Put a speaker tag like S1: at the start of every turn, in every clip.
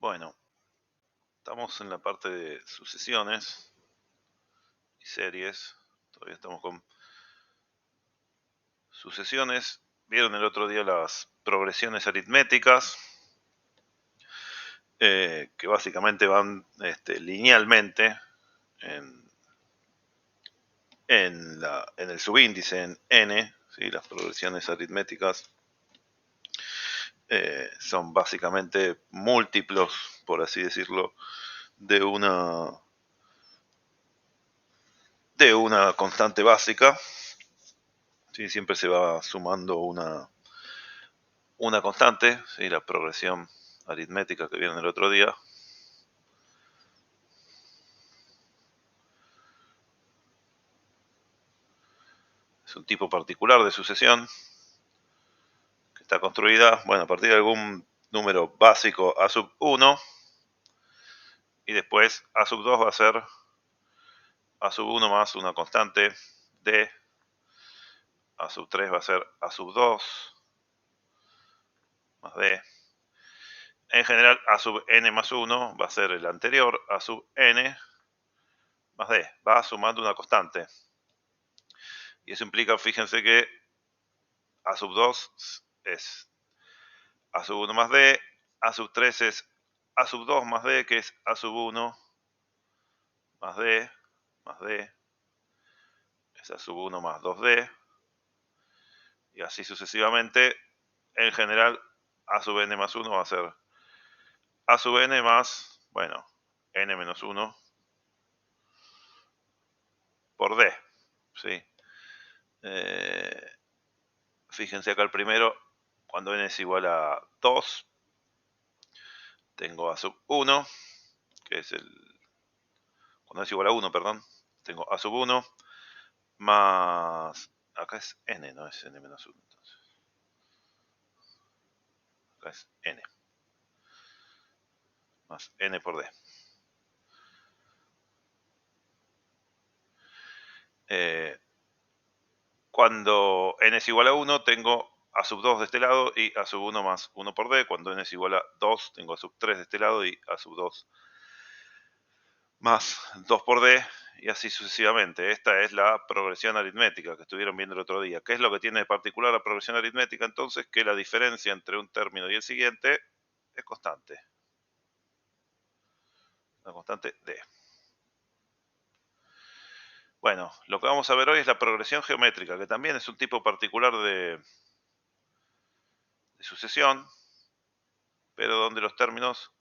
S1: Bueno, estamos en la parte de sucesiones y series. Todavía estamos con sucesiones. Vieron el otro día las progresiones aritméticas, que básicamente van linealmente en, en el subíndice, en n. ¿Sí? Las progresiones aritméticas son básicamente múltiplos, por así decirlo, de una constante básica. ¿Sí? Siempre se va sumando una constante, ¿sí? La progresión aritmética que vieron el otro día. Es un tipo particular de sucesión que está construida, bueno, a partir de algún número básico a sub 1, y después a sub 2 va a ser a sub 1 más una constante d, a sub 3 va a ser a sub 2 más d. En general, a sub n más 1 va a ser el anterior a sub n más d. Va sumando una constante. Y eso implica, fíjense que a sub 2 es a sub 1 más d, a sub 3 es a sub 2 más d, que es a sub 1 más d, es a sub 1 más 2d, y así sucesivamente. En general, a sub n más 1 va a ser a sub n más, bueno, n menos 1 por d, ¿sí? Fíjense acá el primero, cuando n es igual a 2, tengo a sub 1, que es cuando es igual a 1, perdón, tengo a sub 1 más, acá es n, no es n menos 1, entonces acá es n más n por d. Cuando n es igual a 1, tengo a sub 2 de este lado y a sub 1 más 1 por d. Cuando n es igual a 2, tengo a sub 3 de este lado y a sub 2 más 2 por d, y así sucesivamente. Esta es la progresión aritmética que estuvieron viendo el otro día. ¿Qué es lo que tiene de particular la progresión aritmética? Entonces, que la diferencia entre un término y el siguiente es constante. La constante d. Bueno, lo que vamos a ver hoy es la progresión geométrica, que también es un tipo particular de sucesión, pero donde los términos,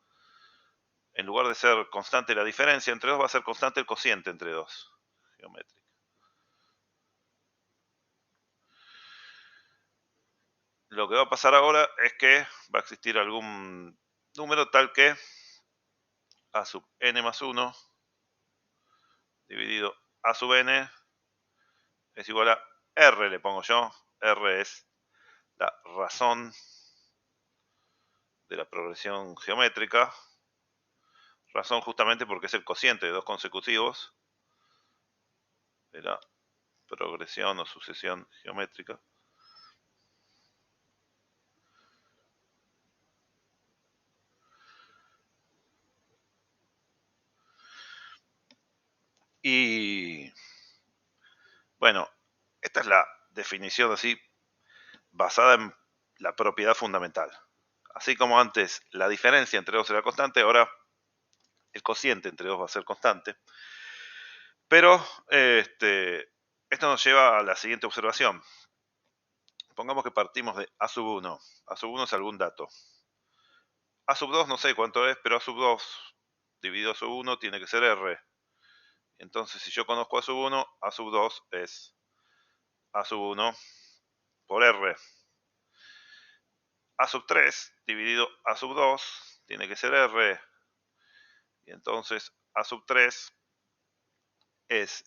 S1: en lugar de ser constante la diferencia entre dos, va a ser constante el cociente entre dos. Geométrica. Lo que va a pasar ahora es que va a existir algún número tal que a sub n más 1 dividido a sub n es igual a r, le pongo yo. R es la razón de la progresión geométrica. Razón justamente porque es el cociente de dos consecutivos de la progresión o sucesión geométrica. Y bueno, esta es la definición así basada en la propiedad fundamental. Así como antes la diferencia entre dos era constante, ahora el cociente entre dos va a ser constante. Pero esto nos lleva a la siguiente observación. Pongamos que partimos de a sub 1. A sub 1 es algún dato. A sub 2 no sé cuánto es, pero a sub 2 dividido a sub 1 tiene que ser r. Entonces, si yo conozco a sub 1, a sub 2 es a sub 1 por r. A sub 3 dividido a sub 2 tiene que ser r. Y entonces a sub 3 es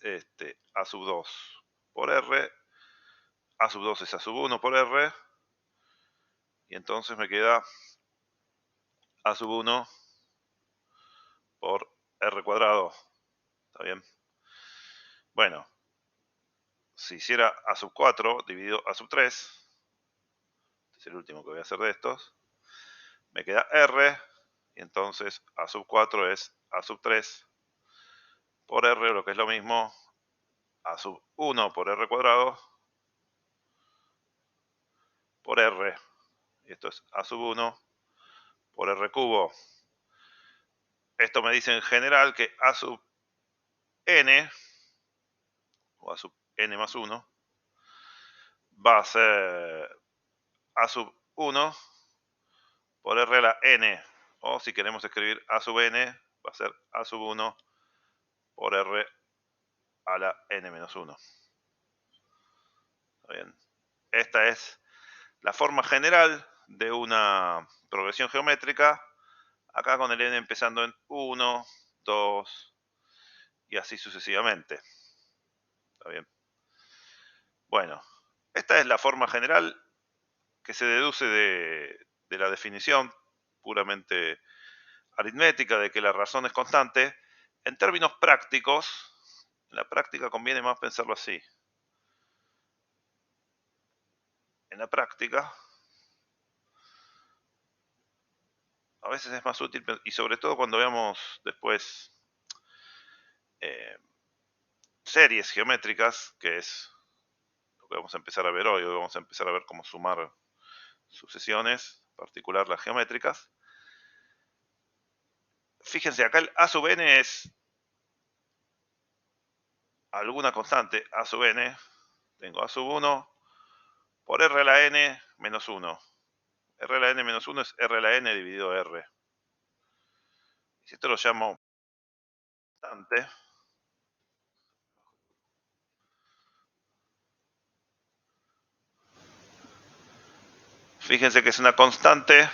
S1: a sub 2 por r. A sub 2 es a sub 1 por r. Y entonces me queda a sub 1 por r cuadrado. ¿Está bien? Bueno, si hiciera a sub 4 dividido a sub 3, este es el último que voy a hacer de estos, me queda r, y entonces a sub 4 es a sub 3 por r, lo que es lo mismo, a sub 1 por r cuadrado por r, y esto es a sub 1 por r cubo. Esto me dice en general que a sub n, o a sub n más 1, va a ser a sub 1 por r a la n, o si queremos escribir a sub n, va a ser a sub 1 por r a la n menos 1. ¿Está bien? Esta es la forma general de una progresión geométrica, acá con el n empezando en 1, 2 y así sucesivamente. ¿Está bien? Bueno, esta es la forma general que se deduce de la definición puramente aritmética de que la razón es constante. En términos prácticos, en la práctica conviene más pensarlo así. En la práctica, a veces es más útil, y sobre todo cuando veamos después series geométricas, que es lo que vamos a empezar a ver hoy. Hoy vamos a empezar a ver cómo sumar sucesiones, en particular las geométricas. Fíjense, acá el a sub n es alguna constante, a sub n, tengo a sub 1 por r a la n menos 1. R a la n menos 1 es r a la n dividido r. Si esto lo llamo constante, fíjense que es una constante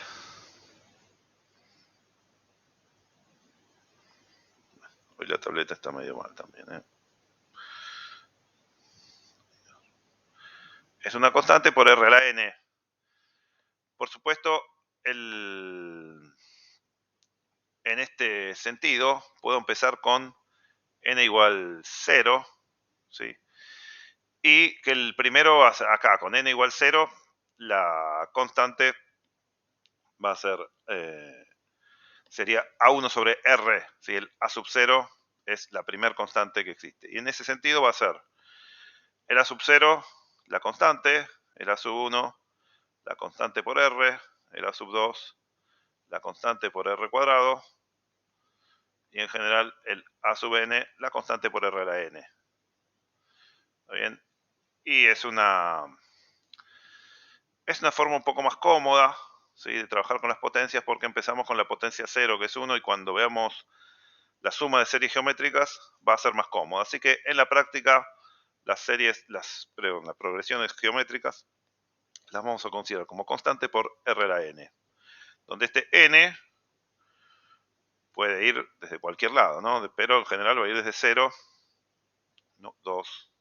S1: hoy la tableta está medio mal también, es una constante por r a la n. Por supuesto, en este sentido puedo empezar con n igual 0, ¿sí? Y que el primero, acá con n igual 0, la constante va a ser, sería a1 sobre r, ¿sí? El a sub 0 es la primera constante que existe. Y en ese sentido va a ser el a sub 0, la constante, el a sub 1, la constante por r, el a sub 2, la constante por r cuadrado, y en general el a sub n, la constante por r a la n. ¿Está bien? Y es una forma un poco más cómoda, ¿sí?, de trabajar con las potencias, porque empezamos con la potencia 0, que es 1, y cuando veamos la suma de series geométricas va a ser más cómoda. Así que en la práctica las progresiones geométricas las vamos a considerar como constante por r a la n, donde este n puede ir desde cualquier lado, ¿no? Pero en general va a ir desde 0, 2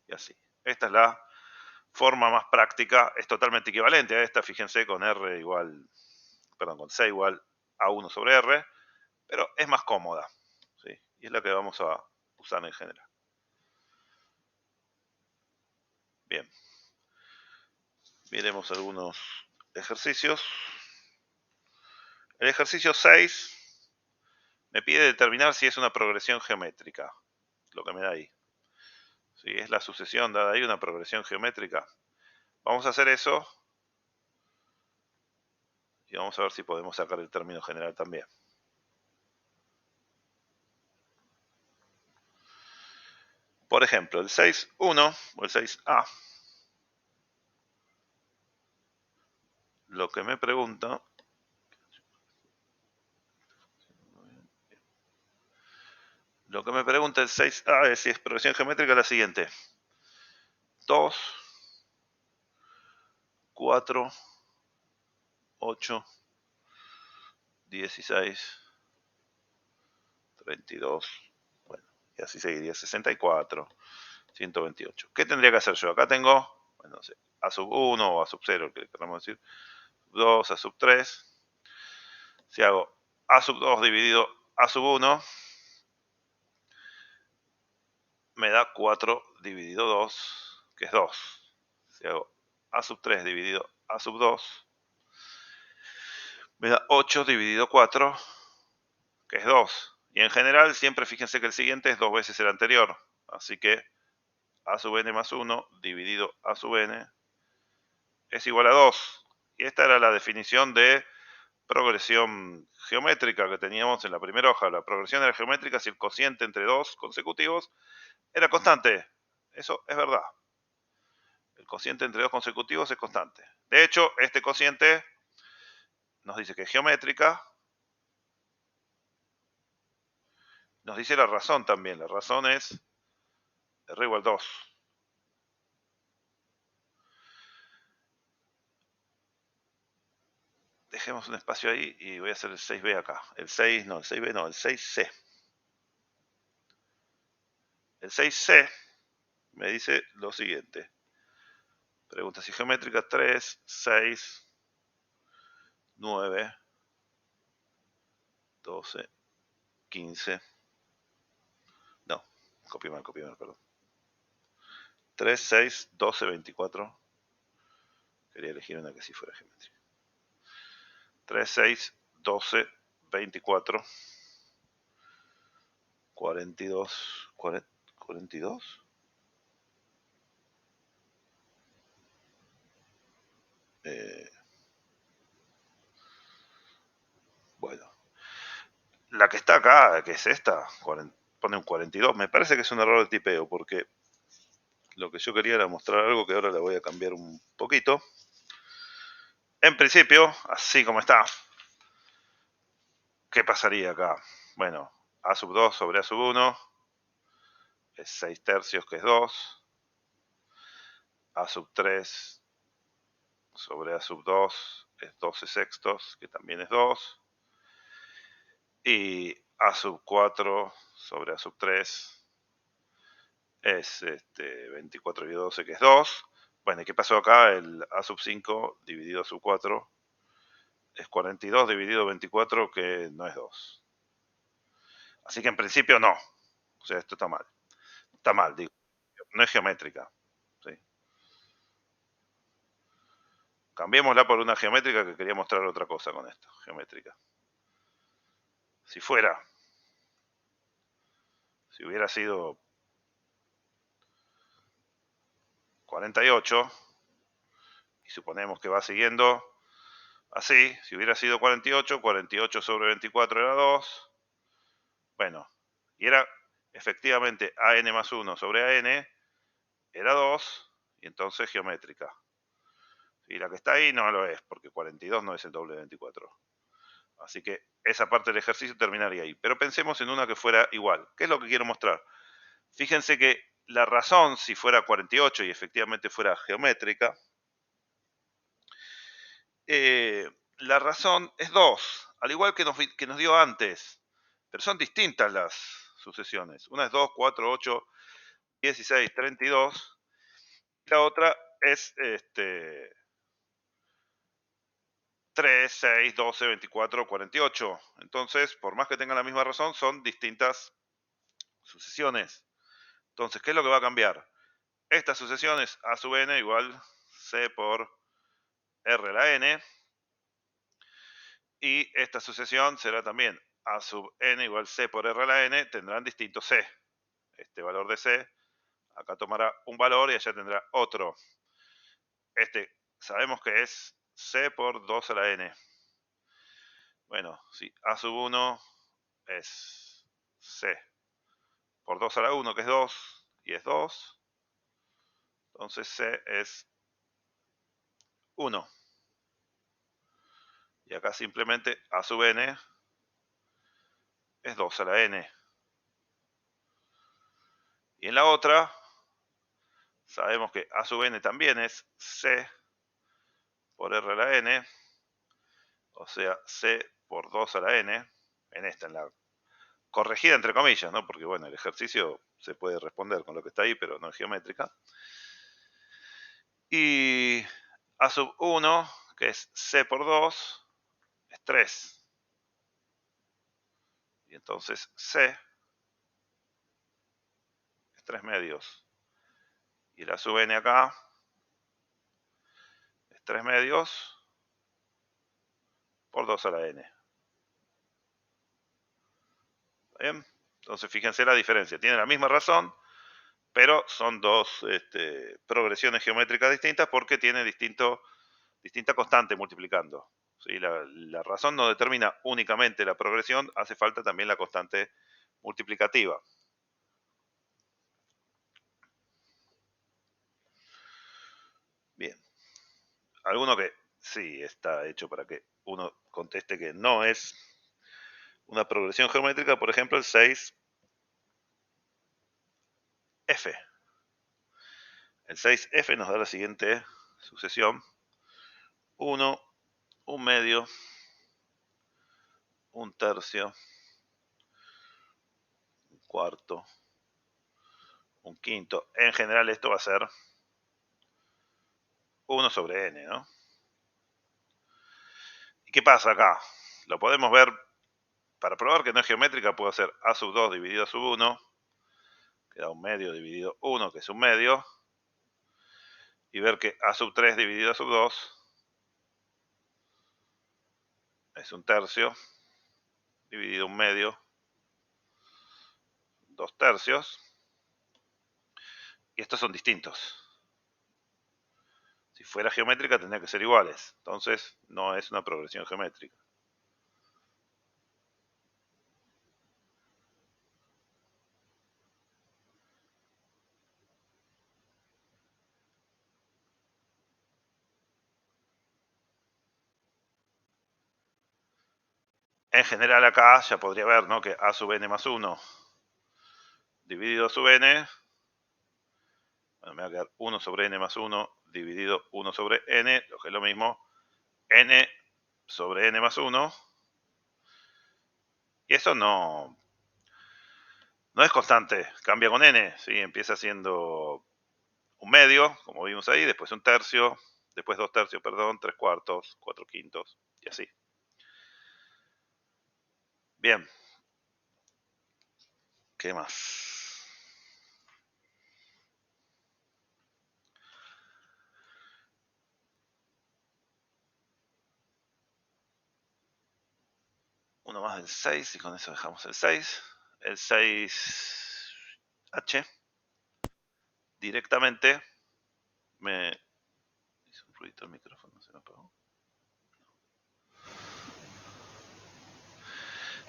S1: y así. Esta es la forma más práctica, es totalmente equivalente a esta, fíjense, con con C igual a 1 sobre R, pero es más cómoda, ¿sí? Y es la que vamos a usar en general. Bien, miremos algunos ejercicios. El ejercicio 6 me pide determinar si es una progresión geométrica, lo que me da ahí. Si es la sucesión dada ahí una progresión geométrica. Vamos a hacer eso y vamos a ver si podemos sacar el término general también. Por ejemplo, el 6.1 o el 6a, lo que me pregunta el 6a es si es progresión geométrica la siguiente: 2, 4, 8, 16, 32, bueno, y así seguiría, 64, 128. ¿Qué tendría que hacer yo? Acá tengo, bueno, no sé, a sub 1 o a sub 0, que queramos decir, 2 a sub 3. Si hago a sub 2 dividido a sub 1, me da 4 dividido 2, que es 2. Si hago a sub 3 dividido a sub 2, me da 8 dividido 4, que es 2. Y en general, siempre fíjense que el siguiente es 2 veces el anterior. Así que a sub n más 1 dividido a sub n es igual a 2. Y esta era la definición de progresión geométrica que teníamos en la primera hoja. La progresión era geométrica si el cociente entre dos consecutivos era constante. Eso es verdad. El cociente entre dos consecutivos es constante. De hecho, este cociente nos dice que es geométrica. Nos dice la razón también. La razón es R igual 2. Dejemos un espacio ahí y voy a hacer el 6B acá. El 6 no, el 6B no, el 6C. El 6C me dice lo siguiente. Pregunta si geométrica 3, 6, 9, 12, 15. No, copié mal, perdón. 3, 6, 12, 24. Quería elegir una que sí fuera geométrica. 3, 6, 12, 24. 42. 42. Bueno. La que está acá, que es esta, pone un 42. Me parece que es un error de tipeo porque lo que yo quería era mostrar algo que ahora le voy a cambiar un poquito. En principio, así como está, ¿qué pasaría acá? Bueno, a sub 2 sobre a sub 1 es 6 tercios, que es 2. A sub 3 sobre a sub 2 es 12 sextos, que también es 2. Y a sub 4 sobre a sub 3 es 24 y 12, que es 2. Bueno, ¿y qué pasó acá? El a sub 5 dividido a sub 4 es 42 dividido 24, que no es 2. Así que en principio no. O sea, esto está mal. Está mal, digo. No es geométrica. ¿Sí? Cambiémosla por una geométrica, que quería mostrar otra cosa con esto. Geométrica. Si hubiera sido 48, y suponemos que va siguiendo así, si hubiera sido 48, 48 sobre 24 era 2. Bueno, y era efectivamente AN más 1 sobre AN era 2, y entonces geométrica. Y la que está ahí no lo es, porque 42 no es el doble de 24. Así que esa parte del ejercicio terminaría ahí. Pero pensemos en una que fuera igual. ¿Qué es lo que quiero mostrar? Fíjense que la razón, si fuera 48 y efectivamente fuera geométrica, la razón es 2, al igual que nos dio antes. Pero son distintas las sucesiones. Una es 2, 4, 8, 16, 32. Y la otra es 3, 6, 12, 24, 48. Entonces, por más que tengan la misma razón, son distintas sucesiones. Entonces, ¿qué es lo que va a cambiar? Esta sucesión es a sub n igual c por r a la n. Y esta sucesión será también a sub n igual c por r a la n. Tendrán distinto c. Este valor de c acá tomará un valor y allá tendrá otro. Sabemos que es c por 2 a la n. Bueno, si a sub 1 es c por 2 a la 1, que es 2, y es 2, entonces c es 1. Y acá simplemente a sub n es 2 a la n. Y en la otra, sabemos que a sub n también es c por r a la n, o sea, c por 2 a la n, en la corregida entre comillas, ¿no? Porque bueno, el ejercicio se puede responder con lo que está ahí, pero no es geométrica. Y a sub 1, que es c por 2, es 3. Y entonces c es 3 medios. Y la sub n acá es 3 medios por 2 a la n. ¿Bien? Entonces fíjense la diferencia. Tiene la misma razón, pero son dos progresiones geométricas distintas porque tiene distinta constante multiplicando. ¿Sí? La razón no determina únicamente la progresión, hace falta también la constante multiplicativa. Bien. Alguno que sí está hecho para que uno conteste que no es una progresión geométrica, por ejemplo, el 6F. El 6F nos da la siguiente sucesión. 1, un medio, un tercio, un cuarto, un quinto. En general esto va a ser 1 sobre n, ¿no? ¿Y qué pasa acá? Lo podemos ver, para probar que no es geométrica, puedo hacer a sub 2 dividido a sub 1, que da un medio dividido 1, que es un medio, y ver que a sub 3 dividido a sub 2 es un tercio, dividido un medio, 2 tercios, y estos son distintos. Si fuera geométrica tendría que ser iguales, entonces no es una progresión geométrica. En general acá ya podría ver, ¿no?, que a sub n más 1 dividido a sub n, bueno, me va a quedar 1 sobre n más 1 dividido 1 sobre n, lo que es lo mismo, n sobre n más 1, y eso no es constante, cambia con n, ¿sí? Empieza siendo un medio, como vimos ahí, después un tercio, después 2 tercios, perdón, 3 cuartos, 4 quintos, y así. Bien. ¿Qué más? Uno más del 6 y con eso dejamos el 6. El 6H directamente me... Hizo un ruido el micrófono, se me apagó.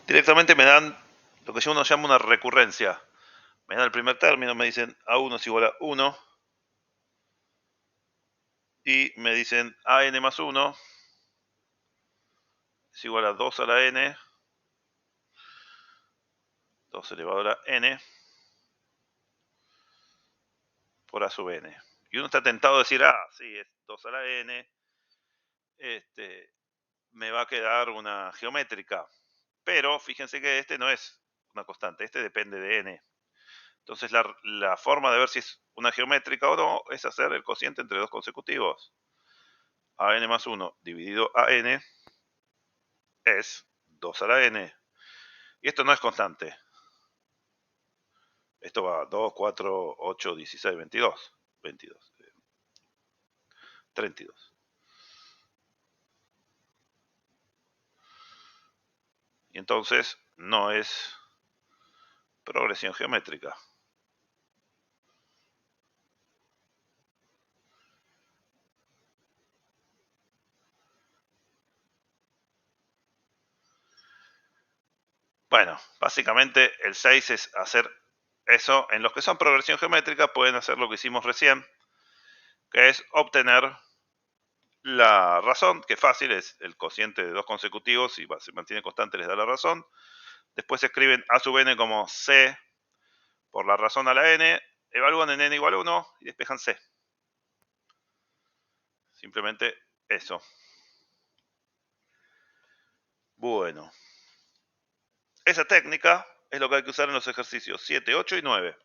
S1: Directamente me dan lo que uno llama una recurrencia. Me dan el primer término, me dicen A1 es igual a 1. Y me dicen AN más 1 es igual a 2 a la n, 2 elevado a la n, por a sub n. Y uno está tentado a decir, sí, es 2 a la n, me va a quedar una geométrica. Pero fíjense que este no es una constante, este depende de n. Entonces la forma de ver si es una geométrica o no es hacer el cociente entre dos consecutivos. A n más 1 dividido a n es 2 a la n. Y esto no es constante. Esto va 2, 4, 8, 16, 22. 22. 32. Y entonces no es progresión geométrica. Bueno, básicamente el 6 es hacer eso. En los que son progresión geométrica pueden hacer lo que hicimos recién, que es obtener la razón, que es fácil, es el cociente de dos consecutivos, si se mantiene constante les da la razón. Después escriben a sub n como c por la razón a la n, evalúan en n igual a 1 y despejan c. Simplemente eso. Bueno, esa técnica es lo que hay que usar en los ejercicios 7, 8 y 9.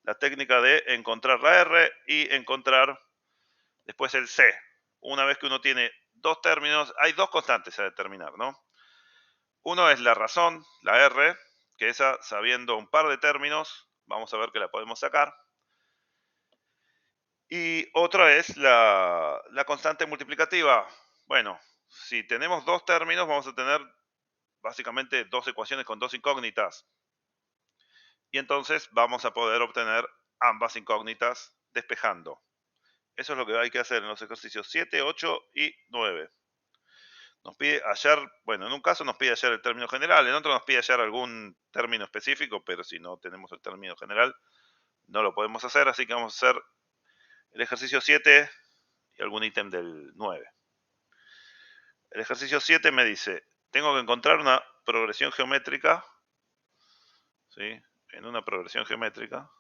S1: La técnica de encontrar la R y encontrar después el C. Una vez que uno tiene dos términos, hay dos constantes a determinar, ¿no? Uno es la razón, la R, que esa, sabiendo un par de términos, vamos a ver que la podemos sacar. Y otra es la constante multiplicativa. Bueno, Si tenemos dos términos, vamos a tener básicamente dos ecuaciones con dos incógnitas. Y entonces vamos a poder obtener ambas incógnitas despejando. Eso es lo que hay que hacer en los ejercicios 7, 8 y 9. Nos pide hallar, bueno, en un caso nos pide hallar el término general, en otro nos pide hallar algún término específico, pero si no tenemos el término general, no lo podemos hacer, así que vamos a hacer el ejercicio 7 y algún ítem del 9. El ejercicio 7 me dice, tengo que encontrar una progresión geométrica, ¿sí? En una progresión geométrica,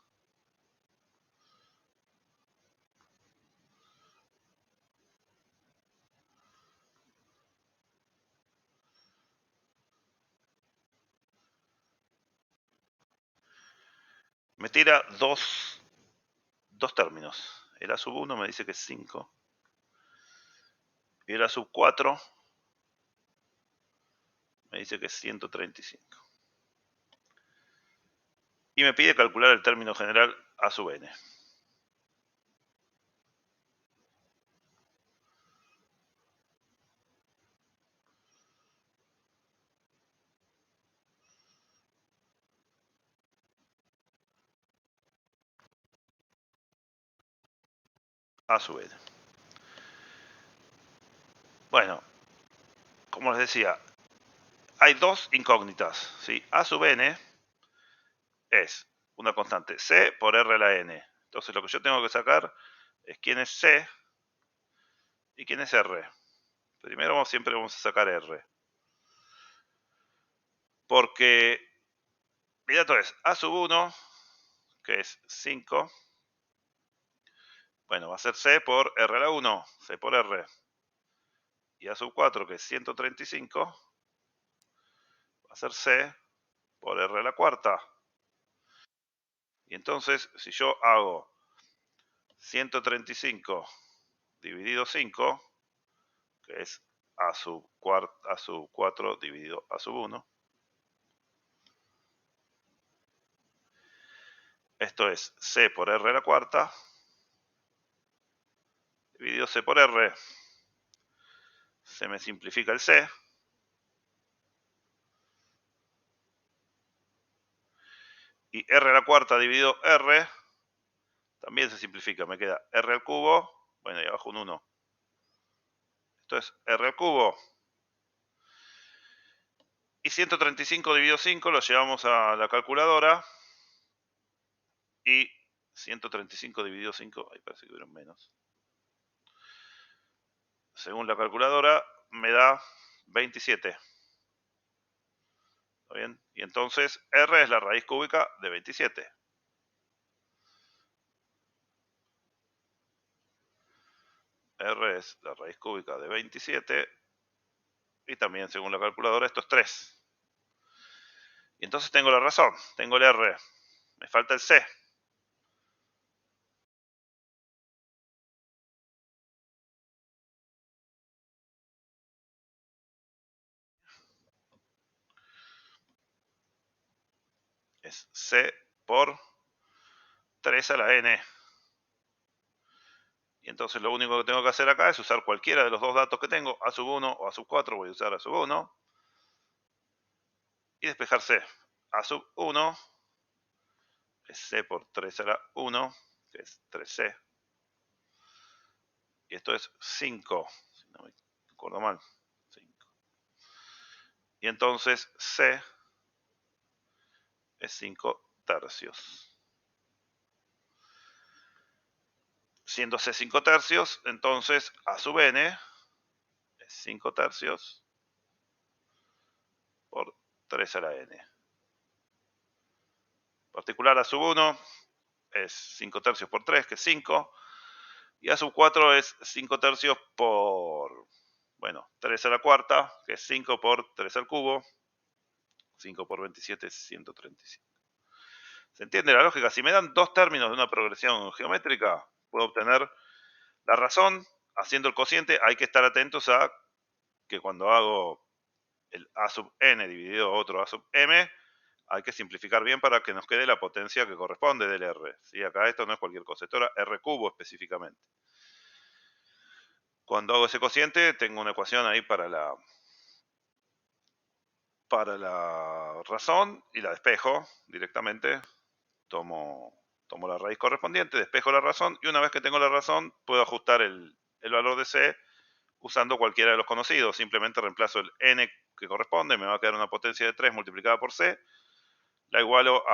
S1: me tira dos términos. El A sub 1 me dice que es 5 y el A sub 4 me dice que es 135. Y me pide calcular el término general A sub n. A sub n. Bueno, como les decía, hay dos incógnitas, ¿sí? A sub n es una constante c por r a la n. Entonces lo que yo tengo que sacar es quién es c y quién es r. Primero siempre vamos a sacar r. Porque el dato es A sub 1, que es 5. Bueno, va a ser c por r a la 1, c por r. Y A sub 4, que es 135, va a ser c por r a la cuarta. Y entonces, si yo hago 135 dividido 5, que es A sub 4 dividido A sub 1, esto es c por r a la cuarta dividido c por r. Se me simplifica el c. Y r a la cuarta dividido r también se simplifica. Me queda r al cubo, bueno, y abajo un 1. Esto es r al cubo. Y 135 dividido 5 lo llevamos a la calculadora. Y 135 dividido 5, ahí parece que hubieron menos. Según la calculadora, me da 27. ¿Está bien? Y entonces r es la raíz cúbica de 27. R es la raíz cúbica de 27. Y también, según la calculadora, esto es 3. Y entonces tengo la razón. Tengo el R. Me falta el C. Es C por 3 a la N. Y entonces lo único que tengo que hacer acá es usar cualquiera de los dos datos que tengo, A sub 1 o A sub 4. Voy a usar A sub 1. Y despejar C. A sub 1 es C por 3 a la 1, que es 3C. Y esto es 5, si no me acuerdo mal. 5. Y entonces C es 5 tercios. Siendo C 5 tercios, entonces A sub n es 5 tercios por 3 a la n. Particular A sub 1 es 5 tercios por 3, que es 5. Y A sub 4 es 5 tercios por, bueno, 3 a la cuarta, que es 5 por 3 al cubo. 5 por 27 es 135. ¿Se entiende la lógica? Si me dan dos términos de una progresión geométrica, puedo obtener la razón. Haciendo el cociente hay que estar atentos a que cuando hago el A sub n dividido otro A sub m, hay que simplificar bien para que nos quede la potencia que corresponde del R. ¿Sí? Acá esto no es cualquier cosa, esto era R cubo específicamente. Cuando hago ese cociente, tengo una ecuación ahí para la razón y la despejo directamente. Tomo la raíz correspondiente, despejo la razón y una vez que tengo la razón puedo ajustar el valor de C usando cualquiera de los conocidos. Simplemente reemplazo el n que corresponde, me va a quedar una potencia de 3 multiplicada por C, la igualo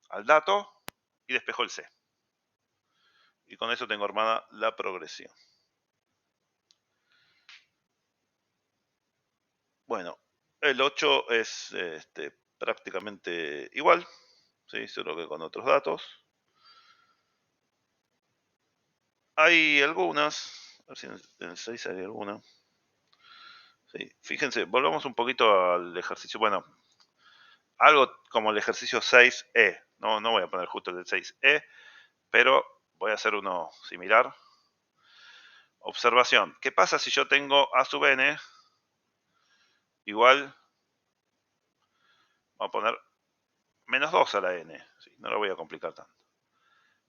S1: al dato y despejo el C. Y con eso tengo armada la progresión. Bueno, el 8 es prácticamente igual, ¿sí? Solo que con otros datos. Hay algunas, a ver si en el 6 hay alguna. Sí, fíjense, volvamos un poquito al ejercicio. Bueno, algo como el ejercicio 6E. No voy a poner justo el del 6E, pero voy a hacer uno similar. Observación. ¿Qué pasa si yo tengo a sub n igual, vamos a poner menos 2 a la n? Sí, no lo voy a complicar tanto.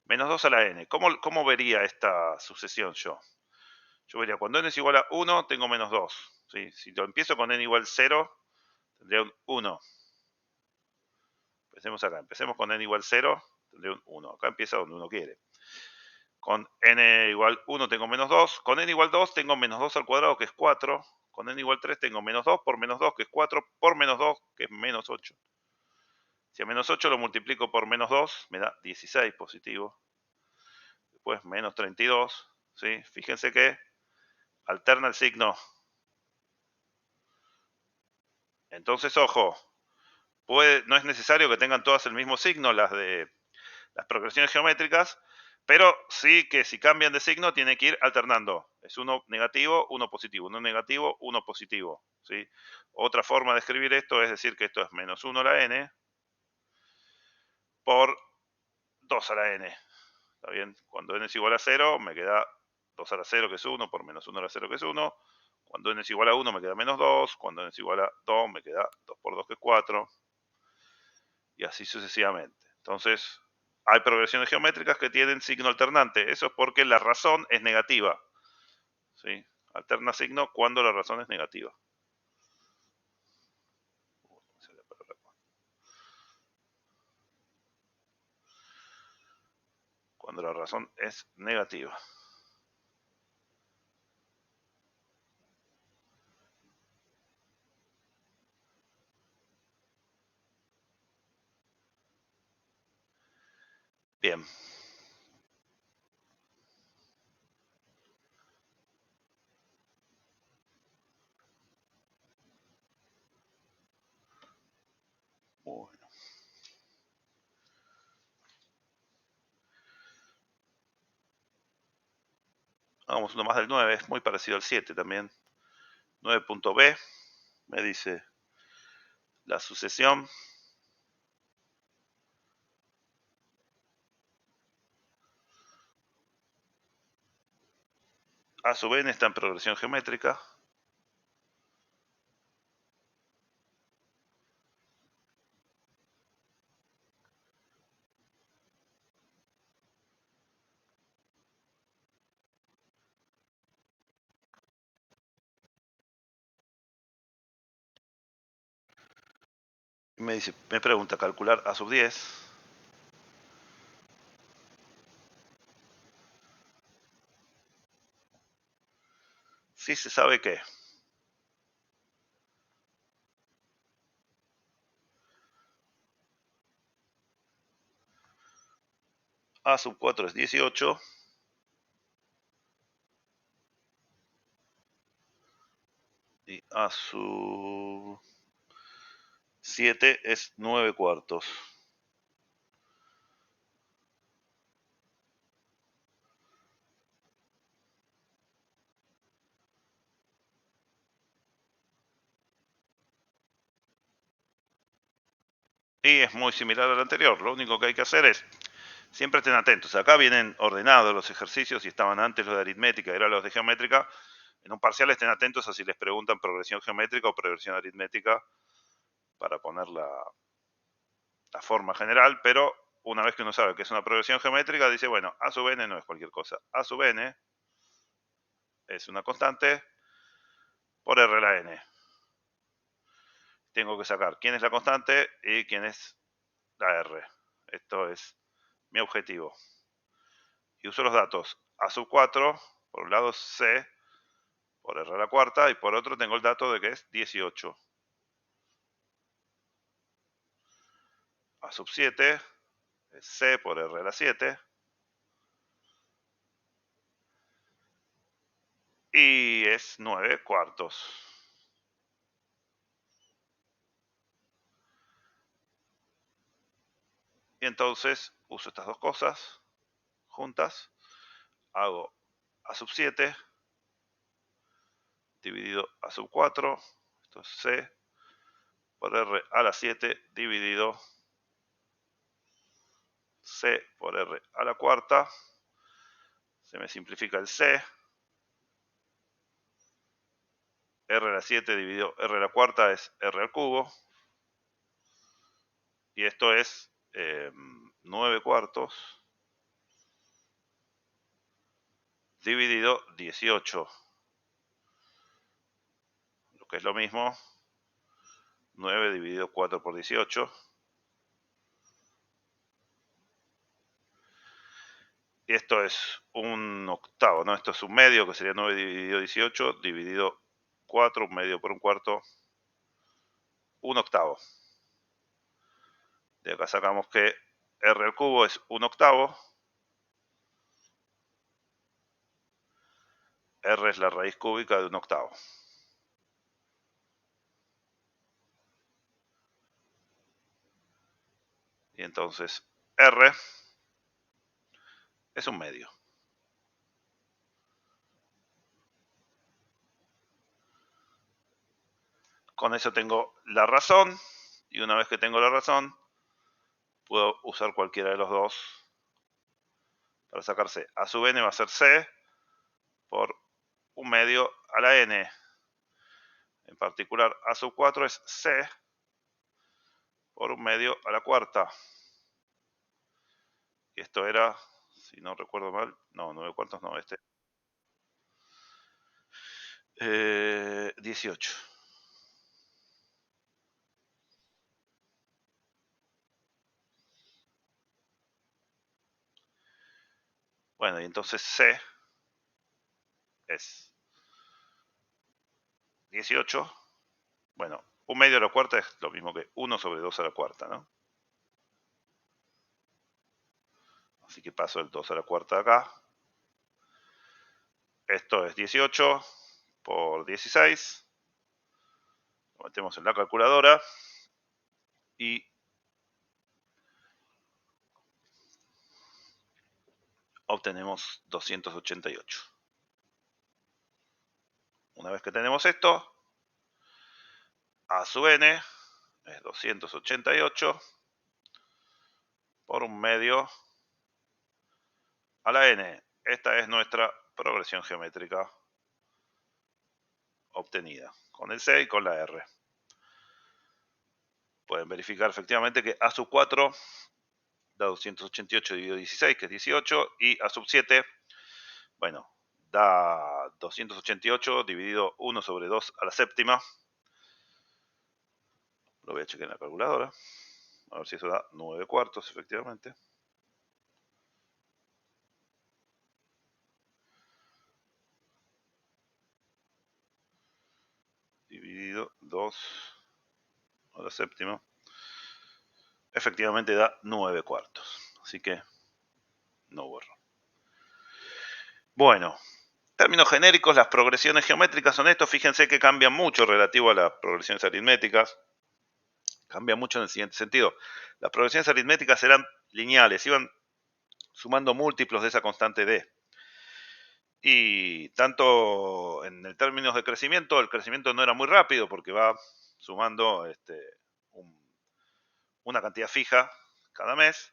S1: Menos 2 a la n. ¿Cómo vería esta sucesión yo? Yo vería, cuando n es igual a 1, tengo menos 2. ¿Sí? Si lo empiezo con n igual 0, tendría un 1. Empecemos acá. Empecemos con n igual 0, tendría un 1. Acá empieza donde uno quiere. Con n igual 1 tengo menos 2. Con n igual 2 tengo menos 2 al cuadrado, que es 4. Con n igual 3 tengo menos 2 por menos 2, que es 4, por menos 2, que es menos 8. Si a menos 8 lo multiplico por menos 2, me da 16 positivo. Después menos 32. ¿Sí? Fíjense que alterna el signo. Entonces, ojo, no es necesario que tengan todas el mismo signo, las progresiones geométricas, pero sí que si cambian de signo tiene que ir alternando. Es uno negativo, uno positivo, uno negativo, uno positivo. ¿Sí? Otra forma de escribir esto es decir que esto es menos 1 a la n por 2 a la n. ¿Está bien? Cuando n es igual a 0 me queda 2 a la 0, que es 1, por menos 1 a la 0, que es 1. Cuando n es igual a 1 me queda menos 2. Cuando n es igual a 2 me queda 2 por 2, que es 4. Y así sucesivamente. Entonces, hay progresiones geométricas que tienen signo alternante. Eso es porque la razón es negativa. ¿Sí? Alterna signo cuando la razón es negativa. Cuando la razón es negativa. Bien. Bueno. Hagamos uno más del 9. Es muy parecido al 7 también. 9.b me dice la sucesión. A sub n está en progresión geométrica. Y me pregunta calcular a sub 10. Sí se sabe que a sub 4 es 18. Y a sub 7 es 9 cuartos. Y es muy similar al anterior. Lo único que hay que hacer es, siempre estén atentos. Acá vienen ordenados los ejercicios y estaban antes los de aritmética, eran los de geométrica. En un parcial estén atentos a si les preguntan progresión geométrica o progresión aritmética para poner la forma general, pero una vez que uno sabe que es una progresión geométrica, dice, bueno, a sub n no es cualquier cosa. A sub n es una constante por R a la n. Tengo que sacar quién es la constante y quién es la R. Esto es mi objetivo. Y uso los datos a sub 4, por un lado C por R a la cuarta, y por otro tengo el dato de que es 18. A sub 7 es C por R a la 7. Y es 9 cuartos. Y entonces uso estas dos cosas juntas. Hago a sub 7 dividido a sub 4. Esto es C por R a la 7 dividido C por R a la cuarta. Se me simplifica el C. R a la 7 dividido R a la cuarta es R al cubo. Y esto es 9 cuartos dividido 18. Lo que es lo mismo, 9 dividido 4 por 18. Y esto es un octavo, ¿no? Esto es un medio, que sería 9 dividido 18, dividido 4, un medio por un cuarto, un octavo. De acá sacamos que R al cubo es un octavo. R es la raíz cúbica de un octavo. Y entonces R es un medio. Con eso tengo la razón. Y una vez que tengo la razón, puedo usar cualquiera de los dos para sacar C. A sub n va a ser C por un medio a la n. En particular, a sub 4 es C por un medio a la cuarta. Y esto era, si no recuerdo mal, no, 9 cuartos no, 18. Bueno, y entonces C es 18. Bueno, un medio a la cuarta es lo mismo que 1 sobre 2 a la cuarta, ¿no? Así que paso el 2 a la cuarta acá. Esto es 18 por 16. Lo metemos en la calculadora. Y obtenemos 288. Una vez que tenemos esto, A sub n es 288 por un medio a la n. Esta es nuestra progresión geométrica obtenida con el C y con la R. Pueden verificar efectivamente que A sub 4 da 288 dividido 16, que es 18, y A sub 7, bueno, da 288 dividido 1 sobre 2 a la séptima. Lo voy a chequear en la calculadora, a ver si eso da 9 cuartos efectivamente. Dividido 2 a la séptima. Efectivamente da 9 cuartos. Así que no borro. Bueno, términos genéricos, las progresiones geométricas son estos. Fíjense que cambian mucho relativo a las progresiones aritméticas. Cambia mucho en el siguiente sentido. Las progresiones aritméticas eran lineales, iban sumando múltiplos de esa constante D. Y tanto en el términos de crecimiento, el crecimiento no era muy rápido porque va sumando una cantidad fija cada mes.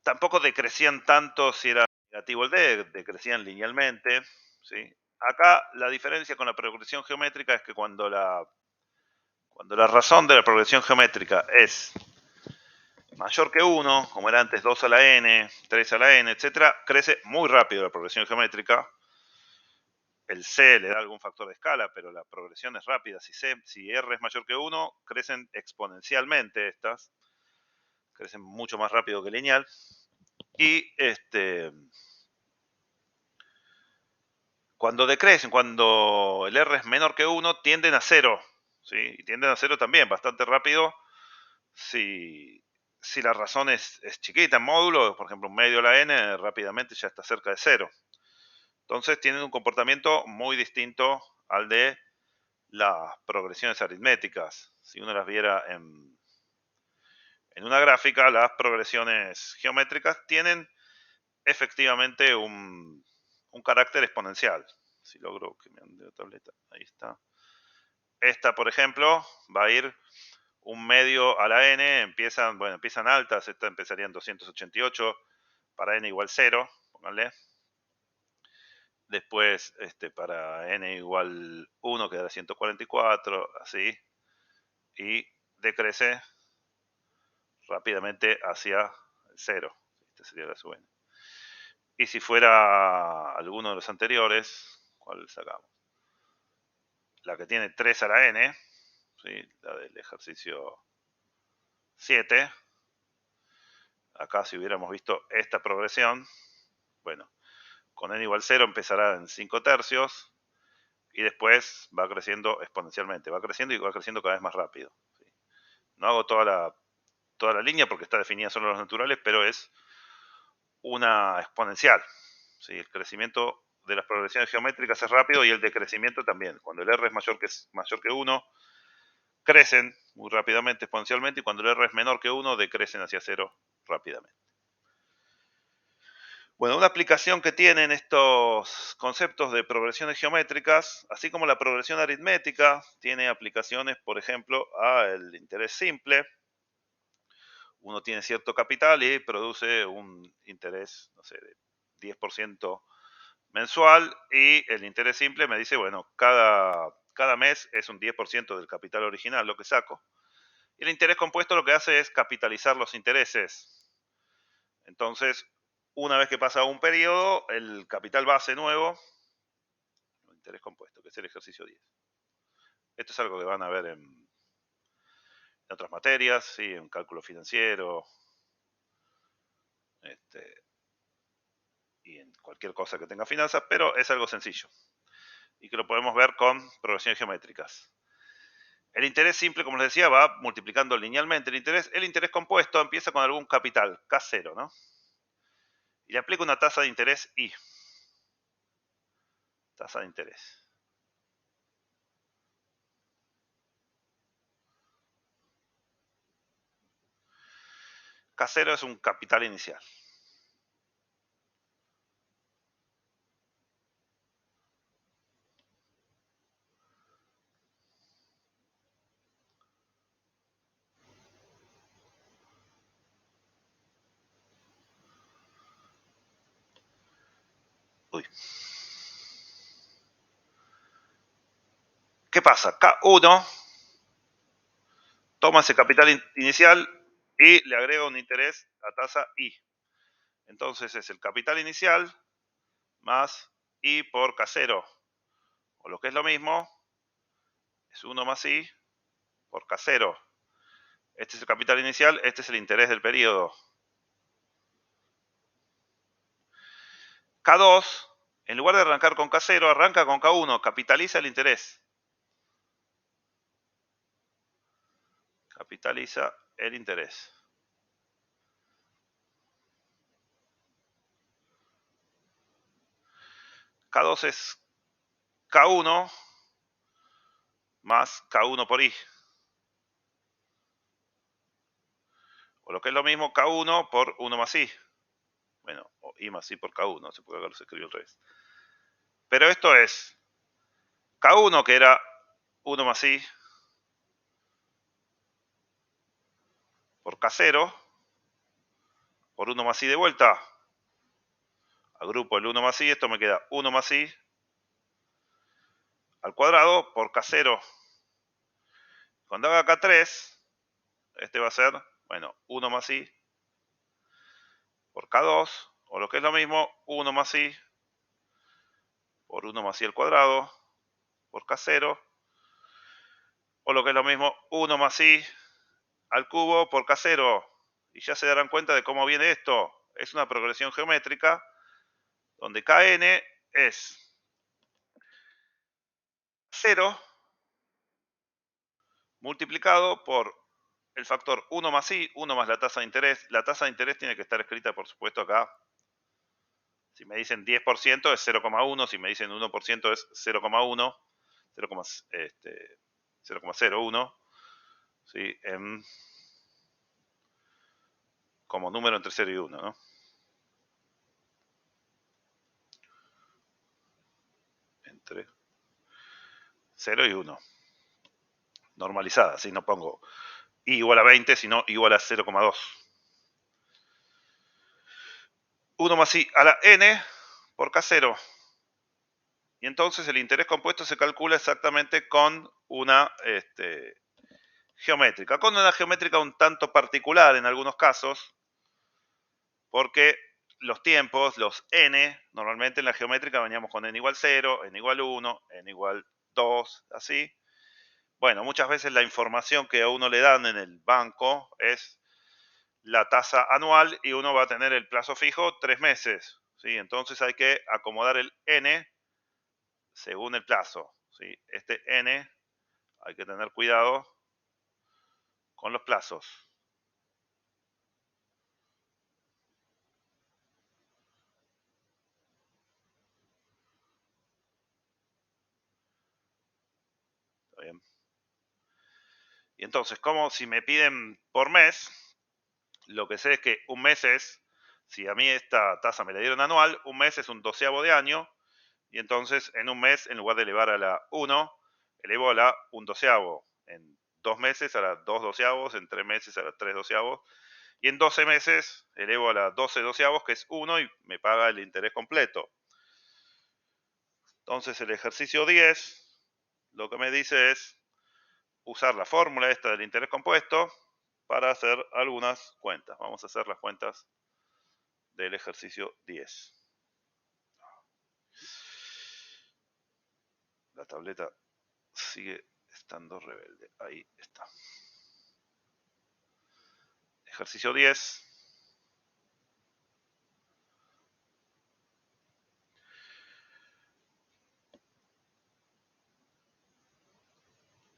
S1: Tampoco decrecían tanto si era negativo el D, decrecían linealmente. ¿Sí? Acá la diferencia con la progresión geométrica es que cuando la razón de la progresión geométrica es mayor que 1, como era antes 2 a la n, 3 a la n, etc., crece muy rápido la progresión geométrica. el C le da algún factor de escala, pero la progresión es rápida. Si R es mayor que 1, crecen exponencialmente estas. Crecen mucho más rápido que lineal. Y cuando decrecen, cuando el R es menor que 1, tienden a 0. ¿Sí? Y tienden a 0 también, bastante rápido. Si la razón es chiquita en módulo, por ejemplo, un medio de la n, rápidamente ya está cerca de 0. Entonces tienen un comportamiento muy distinto al de las progresiones aritméticas. Si uno las viera en una gráfica, las progresiones geométricas tienen efectivamente un carácter exponencial. Si logro que me ande la tableta, ahí está. Esta, por ejemplo, va a ir un medio a la n, empiezan altas, esta empezaría en 288, para n igual 0, pónganle. Después, para n igual 1 quedará 144, así. Y decrece rápidamente hacia 0. Esta sería la sub n. Y si fuera alguno de los anteriores, ¿cuál sacamos? La que tiene 3 a la n, ¿sí? La del ejercicio 7. Acá si hubiéramos visto esta progresión, bueno, con n igual 0 empezará en 5 tercios y después va creciendo exponencialmente. Va creciendo y va creciendo cada vez más rápido. ¿Sí? No hago toda la línea porque está definida solo los naturales, pero es una exponencial. ¿Sí? El crecimiento de las progresiones geométricas es rápido y el decrecimiento también. Cuando el R es mayor que 1, crecen muy rápidamente, exponencialmente, y cuando el R es menor que 1, decrecen hacia 0 rápidamente. Bueno, una aplicación que tienen estos conceptos de progresiones geométricas, así como la progresión aritmética, tiene aplicaciones, por ejemplo, al interés simple. Uno tiene cierto capital y produce un interés, no sé, de 10% mensual, y el interés simple me dice, bueno, cada mes es un 10% del capital original lo que saco. Y el interés compuesto lo que hace es capitalizar los intereses. Entonces, una vez que pasa un periodo, el capital base nuevo, el interés compuesto, que es el ejercicio 10. Esto es algo que van a ver en otras materias, ¿sí? En cálculo financiero, y en cualquier cosa que tenga finanzas, pero es algo sencillo y que lo podemos ver con progresiones geométricas. El interés simple, como les decía, va multiplicando linealmente el interés compuesto empieza con algún capital, K0, ¿no? Y le aplico una tasa de interés I. Tasa de interés. K0 es un capital inicial. Uy. ¿Qué pasa? K1 toma ese capital inicial y le agrega un interés a tasa I. Entonces es el capital inicial más I por K0. O lo que es lo mismo, es 1 más I por K0. Este es el capital inicial, este es el interés del periodo. K2, en lugar de arrancar con K0, arranca con K1, capitaliza el interés. Capitaliza el interés. K2 es K1 más K1 por I. O lo que es lo mismo, K1 por 1 más I. Bueno, o I más I por K1, se puede ver, se escribió al revés. Pero esto es K1, que era 1 más I por K0, por 1 más I de vuelta. Agrupo el 1 más I, esto me queda 1 más I al cuadrado por K0. Cuando haga K3, este va a ser, bueno, 1 más I por K2, o lo que es lo mismo, 1 más I por 1 más i al cuadrado por K0, o lo que es lo mismo, 1 más i al cubo por K0. Y ya se darán cuenta de cómo viene esto. Es una progresión geométrica donde Kn es 0 multiplicado por el factor 1 más i, 1 más la tasa de interés. La tasa de interés tiene que estar escrita, por supuesto, acá. Si me dicen 10% es 0,1, si me dicen 1% es 0,1, 0,01, ¿sí? Como número entre 0 y 1, ¿no? Entre 0 y 1. Normalizada, si no pongo i igual a 20, sino igual a 0,2. 1 más i a la n por K0. Y entonces el interés compuesto se calcula exactamente con una geométrica. Con una geométrica un tanto particular en algunos casos, porque los tiempos, los n, normalmente en la geométrica veníamos con n igual 0, n igual 1, n igual 2, así. Bueno, muchas veces la información que a uno le dan en el banco es la tasa anual y uno va a tener el plazo fijo 3 meses. ¿Sí? Entonces hay que acomodar el n según el plazo. ¿Sí? Este n hay que tener cuidado con los plazos. ¿Está bien? Y entonces, como si me piden por mes, lo que sé es que un mes es, si a mí esta tasa me la dieron anual, un mes es un doceavo de año, y entonces en un mes, en lugar de elevar a la 1, elevo a la un doceavo. En 2 meses a la 2 doceavos, en 3 meses a la 3 doceavos, y en 12 meses elevo a la 12 doceavos, que es 1, y me paga el interés completo. Entonces el ejercicio 10 lo que me dice es usar la fórmula esta del interés compuesto para hacer algunas cuentas. Vamos a hacer las cuentas del ejercicio 10. La tableta sigue estando rebelde. Ahí está. Ejercicio 10.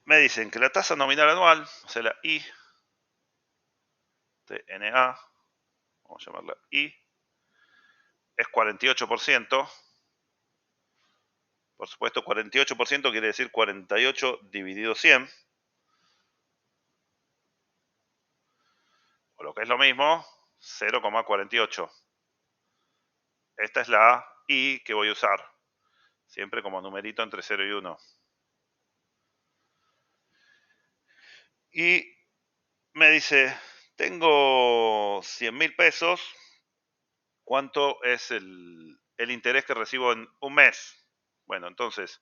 S1: Me dicen que la tasa nominal anual, o sea, la I, TNA, vamos a llamarla I, es 48%. Por supuesto, 48% quiere decir 48 dividido 100. O lo que es lo mismo, 0,48. Esta es la I que voy a usar. Siempre como numerito entre 0 y 1. Y me dice, tengo 100.000 pesos. ¿Cuánto es el interés que recibo en un mes? Bueno, entonces,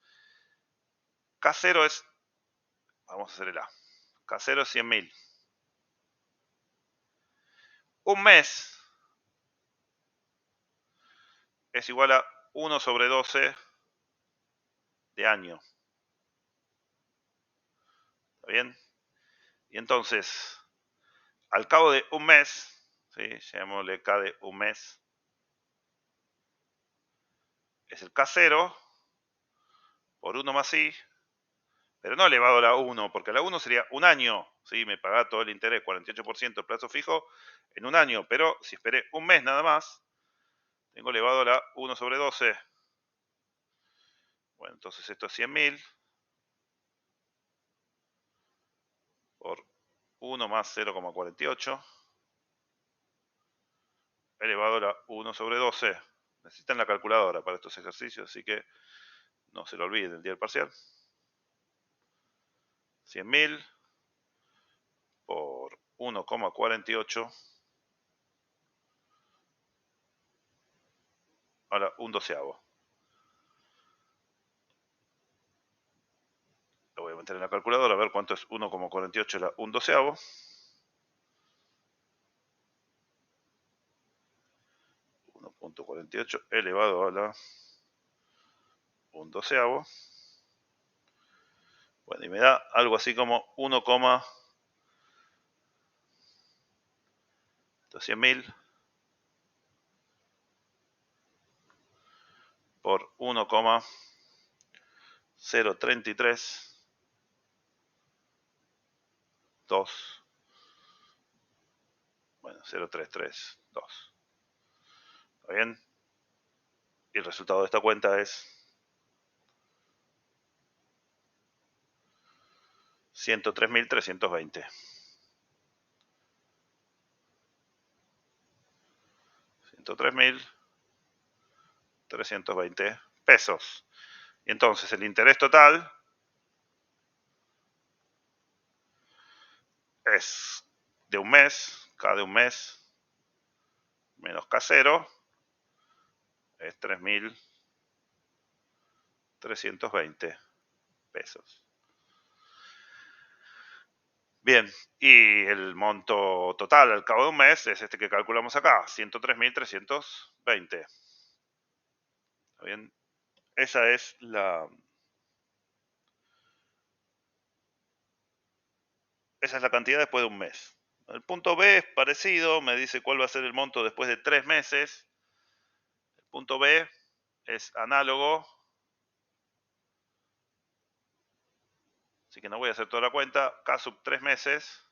S1: K0 es, vamos a hacer el A. K0 es 100.000. Un mes es igual a 1 sobre 12 de año. ¿Está bien? Y entonces, al cabo de un mes, ¿sí? Llamémosle K de un mes, es el K0 por 1 más I, pero no elevado a la 1, porque a la 1 sería un año, ¿sí? Me pagaba todo el interés, 48% de plazo fijo en un año, pero si esperé un mes nada más, tengo elevado a la 1 sobre 12. Bueno, entonces esto es 100.000 por 1 más 0,48 elevado a la 1 sobre 12. Necesitan la calculadora para estos ejercicios, así que no se lo olviden el día del parcial. 100.000 por 1,48 a la 1 doceavo. Lo voy a meter en la calculadora a ver cuánto es 1,48 a la 1 doceavo. 1,48 elevado a la un doceavo. Bueno, y me da algo así como 1,200.000 por 1,033 2. Bueno, 0,332. ¿Está bien? Y el resultado de esta cuenta es 103.320. 103.320 pesos. Y entonces el interés total es de un mes, cada de un mes, menos K0, es 3.320 pesos. Bien, y el monto total al cabo de un mes es este que calculamos acá, 103.320. ¿Está bien? Esa es la cantidad después de un mes. El punto B es parecido, me dice cuál va a ser el monto después de 3 meses. El punto B es análogo, así que no voy a hacer toda la cuenta. K sub 3 meses.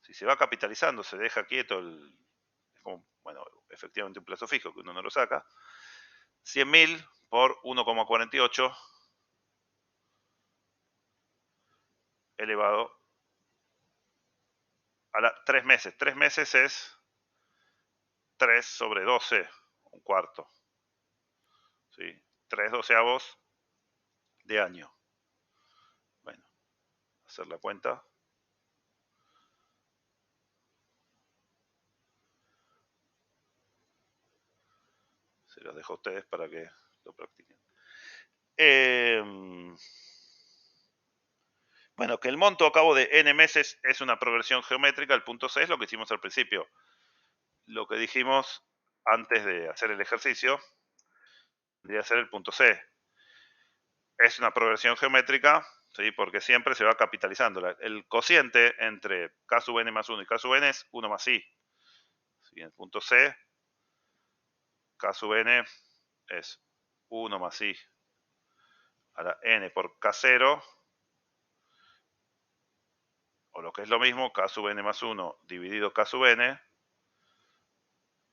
S1: Si se va capitalizando, se deja quieto es como, bueno, efectivamente un plazo fijo que uno no lo saca. 100.000 por 1,48 elevado a la 3 meses. 3 meses es 3 sobre 12, un cuarto. ¿Sí? 3 doceavos de año. Bueno, hacer la cuenta. Se los dejo a ustedes para que lo practiquen. Bueno, que el monto a cabo de n meses es una progresión geométrica, el punto C es lo que hicimos al principio. Lo que dijimos antes de hacer el ejercicio tendría que ser el punto C. Es una progresión geométrica, ¿sí? Porque siempre se va capitalizando. El cociente entre k sub n más 1 y k sub n es 1 más i. ¿Sí? El punto C, k sub n es 1 más i a la n por k0, o lo que es lo mismo, k sub n más 1 dividido k sub n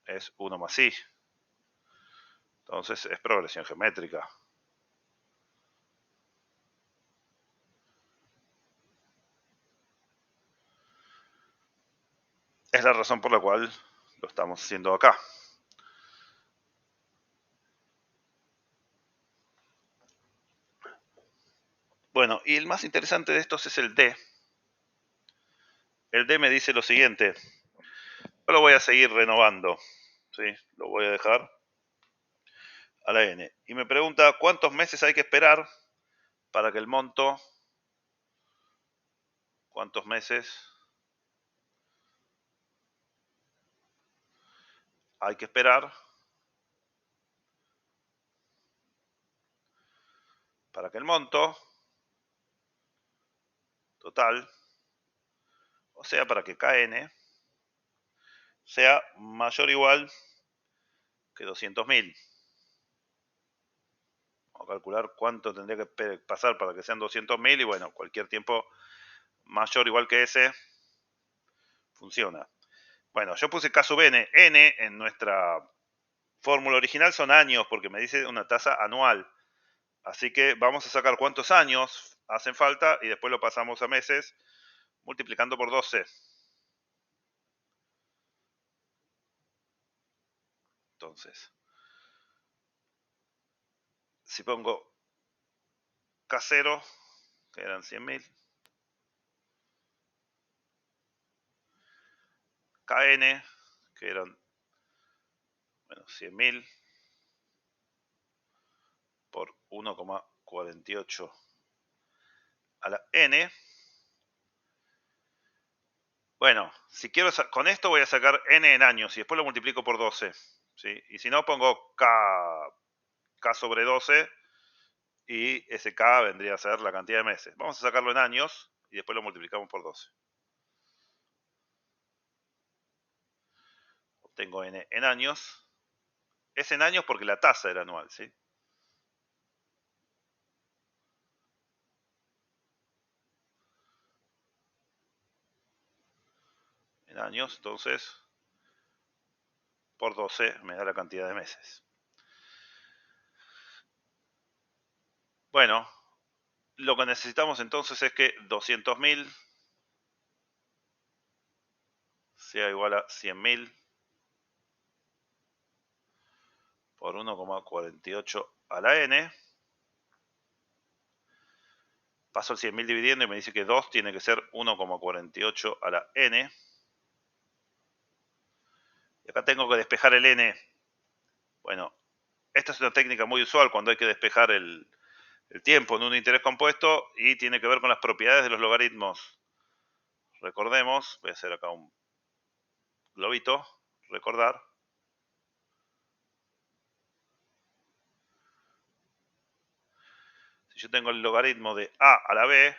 S1: es 1 más i. Entonces es progresión geométrica. Es la razón por la cual lo estamos haciendo acá. Bueno, y el más interesante de estos es el D. El D me dice lo siguiente. Yo lo voy a seguir renovando. ¿Sí? Lo voy a dejar a la N. Y me pregunta cuántos meses hay que esperar para que el monto, cuántos meses hay que esperar para que el monto total, o sea, para que KN sea mayor o igual que 200.000. Vamos a calcular cuánto tendría que pasar para que sean 200.000 y bueno, cualquier tiempo mayor o igual que ese funciona. Bueno, yo puse K sub n. N en nuestra fórmula original son años porque me dice una tasa anual. Así que vamos a sacar cuántos años hacen falta y después lo pasamos a meses multiplicando por 12. Entonces, si pongo K0, que eran 100.000, KN, que eran 100.000 por 1,48 a la N. Bueno, si quiero, con esto voy a sacar N en años y después lo multiplico por 12. ¿Sí? Y si no, pongo K K sobre 12 y ese K vendría a ser la cantidad de meses. Vamos a sacarlo en años y después lo multiplicamos por 12. Obtengo N en años. Es en años porque la tasa era anual, ¿sí? En años, entonces, por 12 me da la cantidad de meses. Bueno, lo que necesitamos entonces es que 200.000 sea igual a 100.000 por 1,48 a la n. Paso el 100.000 dividiendo y me dice que 2 tiene que ser 1,48 a la n. Y acá tengo que despejar el n. Bueno, esta es una técnica muy usual cuando hay que despejar el tiempo en un interés compuesto y tiene que ver con las propiedades de los logaritmos. Recordemos, voy a hacer acá un globito, recordar. Si yo tengo el logaritmo de a a la b,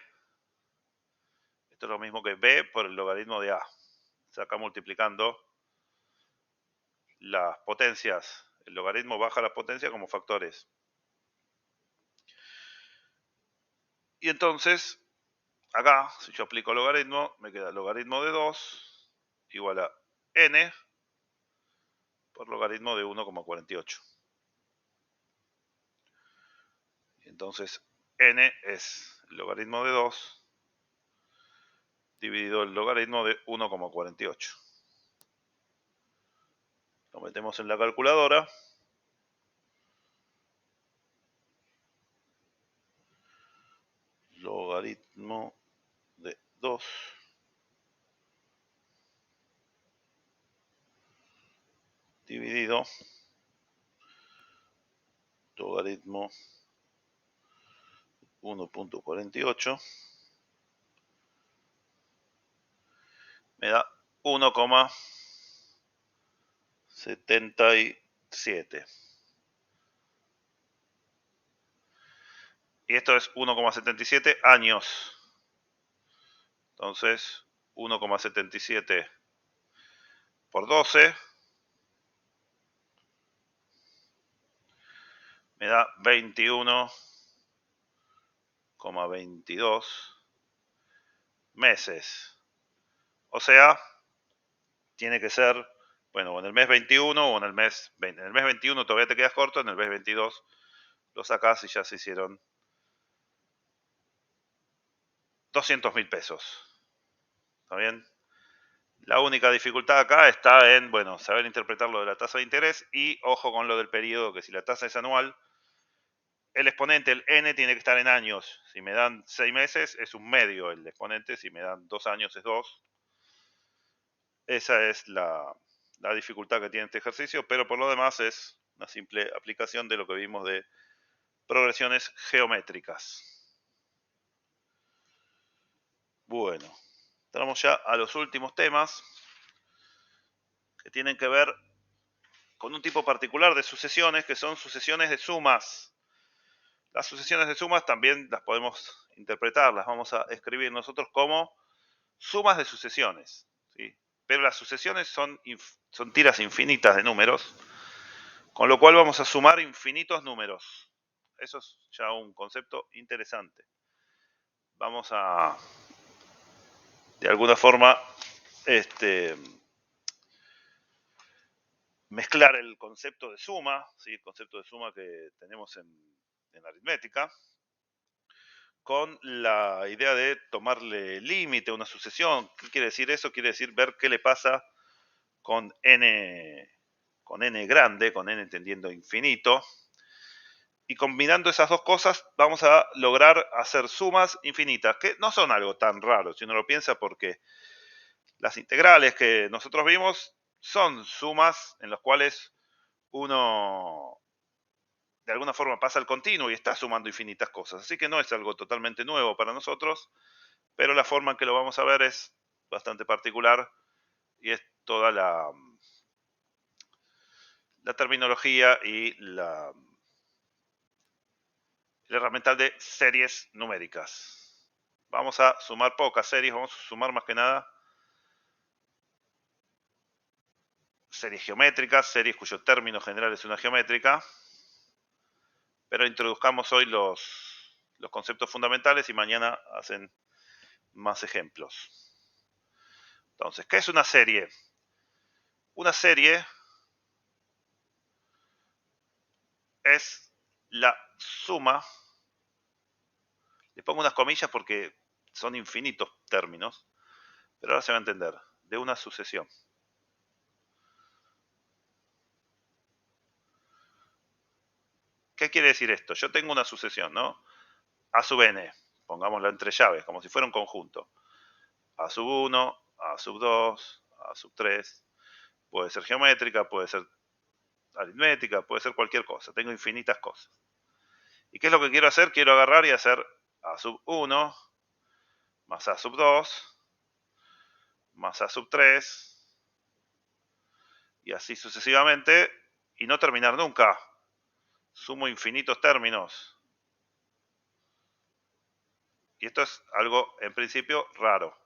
S1: esto es lo mismo que b por el logaritmo de a. Se acá multiplicando las potencias. El logaritmo baja las potencias como factores. Y entonces, acá, si yo aplico logaritmo, me queda logaritmo de 2 igual a n por logaritmo de 1,48. Entonces, n es el logaritmo de 2 dividido el logaritmo de 1,48. Lo metemos en la calculadora. Logaritmo de 2 dividido logaritmo 1,48 me da 1,77. Y esto es 1,77 años. Entonces, 1,77 por 12 me da 21,22 meses. O sea, tiene que ser, bueno, en el mes 21 o en el mes 20. En el mes 21 todavía te quedas corto, en el mes 22 lo sacás y ya se hicieron 200.000 pesos. ¿Está bien? La única dificultad acá está en, bueno, saber interpretar lo de la tasa de interés y ojo con lo del periodo, que si la tasa es anual, el exponente, el n, tiene que estar en años. Si me dan 6 meses, es un medio el exponente. Si me dan 2 años, es 2. Esa es la dificultad que tiene este ejercicio, pero por lo demás es una simple aplicación de lo que vimos de progresiones geométricas. Bueno, entramos ya a los últimos temas que tienen que ver con un tipo particular de sucesiones, que son sucesiones de sumas. Las sucesiones de sumas también las podemos interpretar, las vamos a escribir nosotros como sumas de sucesiones, ¿sí? Pero las sucesiones son tiras infinitas de números, con lo cual vamos a sumar infinitos números. Eso es ya un concepto interesante. Vamos a, de alguna forma, mezclar el concepto de suma, ¿sí? El concepto de suma que tenemos en aritmética, con la idea de tomarle límite a una sucesión. ¿Qué quiere decir eso? Quiere decir ver qué le pasa con n grande, con n tendiendo a infinito. Y combinando esas dos cosas vamos a lograr hacer sumas infinitas, que no son algo tan raro si uno lo piensa, porque las integrales que nosotros vimos son sumas en las cuales uno de alguna forma pasa al continuo y está sumando infinitas cosas. Así que no es algo totalmente nuevo para nosotros, pero la forma en que lo vamos a ver es bastante particular y es toda la terminología y el herramental de series numéricas. Vamos a sumar pocas series, vamos a sumar más que nada series geométricas, series cuyo término general es una geométrica, pero introduzcamos hoy los conceptos fundamentales y mañana hacen más ejemplos. Entonces, ¿qué es una serie? Una serie es la suma, le pongo unas comillas porque son infinitos términos, pero ahora se va a entender, de una sucesión. ¿Qué quiere decir esto? Yo tengo una sucesión, ¿no? A sub n, pongámoslo entre llaves, como si fuera un conjunto. A sub 1, A sub 2, A sub 3. Puede ser geométrica, puede ser aritmética, puede ser cualquier cosa. Tengo infinitas cosas. ¿Y qué es lo que quiero hacer? Quiero agarrar y hacer A sub 1 más A sub 2 más A sub 3 y así sucesivamente y no terminar nunca. Sumo infinitos términos. Y esto es algo, en principio, raro.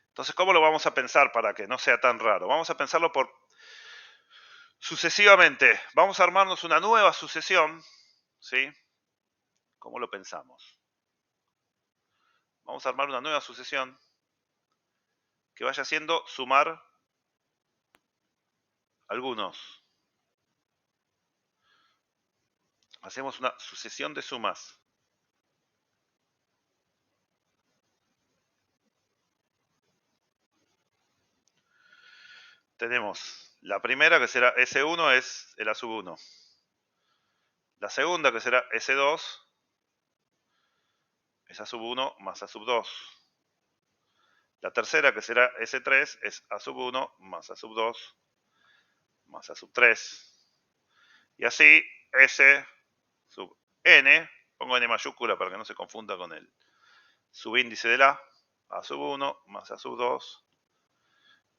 S1: Entonces, ¿cómo lo vamos a pensar para que no sea tan raro? Vamos a pensarlo por sucesivamente. Vamos a armarnos una nueva sucesión, ¿sí? ¿Cómo lo pensamos? Vamos a armar una nueva sucesión que vaya siendo sumar algunos. Hacemos una sucesión de sumas. Tenemos la primera que será S1 es el A sub 1. La segunda que será S2 es A sub 1 más A sub 2. La tercera que será S3 es A sub 1 más A sub 2 más A sub 3. Y así S sub n, pongo n mayúscula para que no se confunda con el subíndice de A sub 1 más A sub 2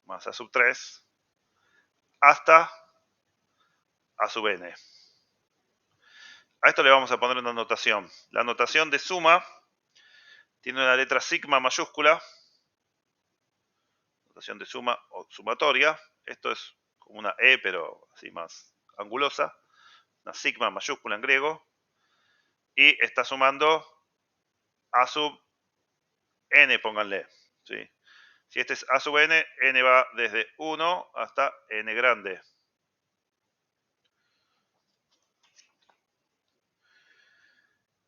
S1: más A sub 3 hasta A sub n. A esto le vamos a poner una notación. La notación de suma tiene una letra sigma mayúscula, notación de suma o sumatoria. Esto es como una E, pero así más angulosa, una sigma mayúscula en griego, y está sumando A sub n, pónganle. ¿Sí? Si este es A sub n, n va desde 1 hasta n grande.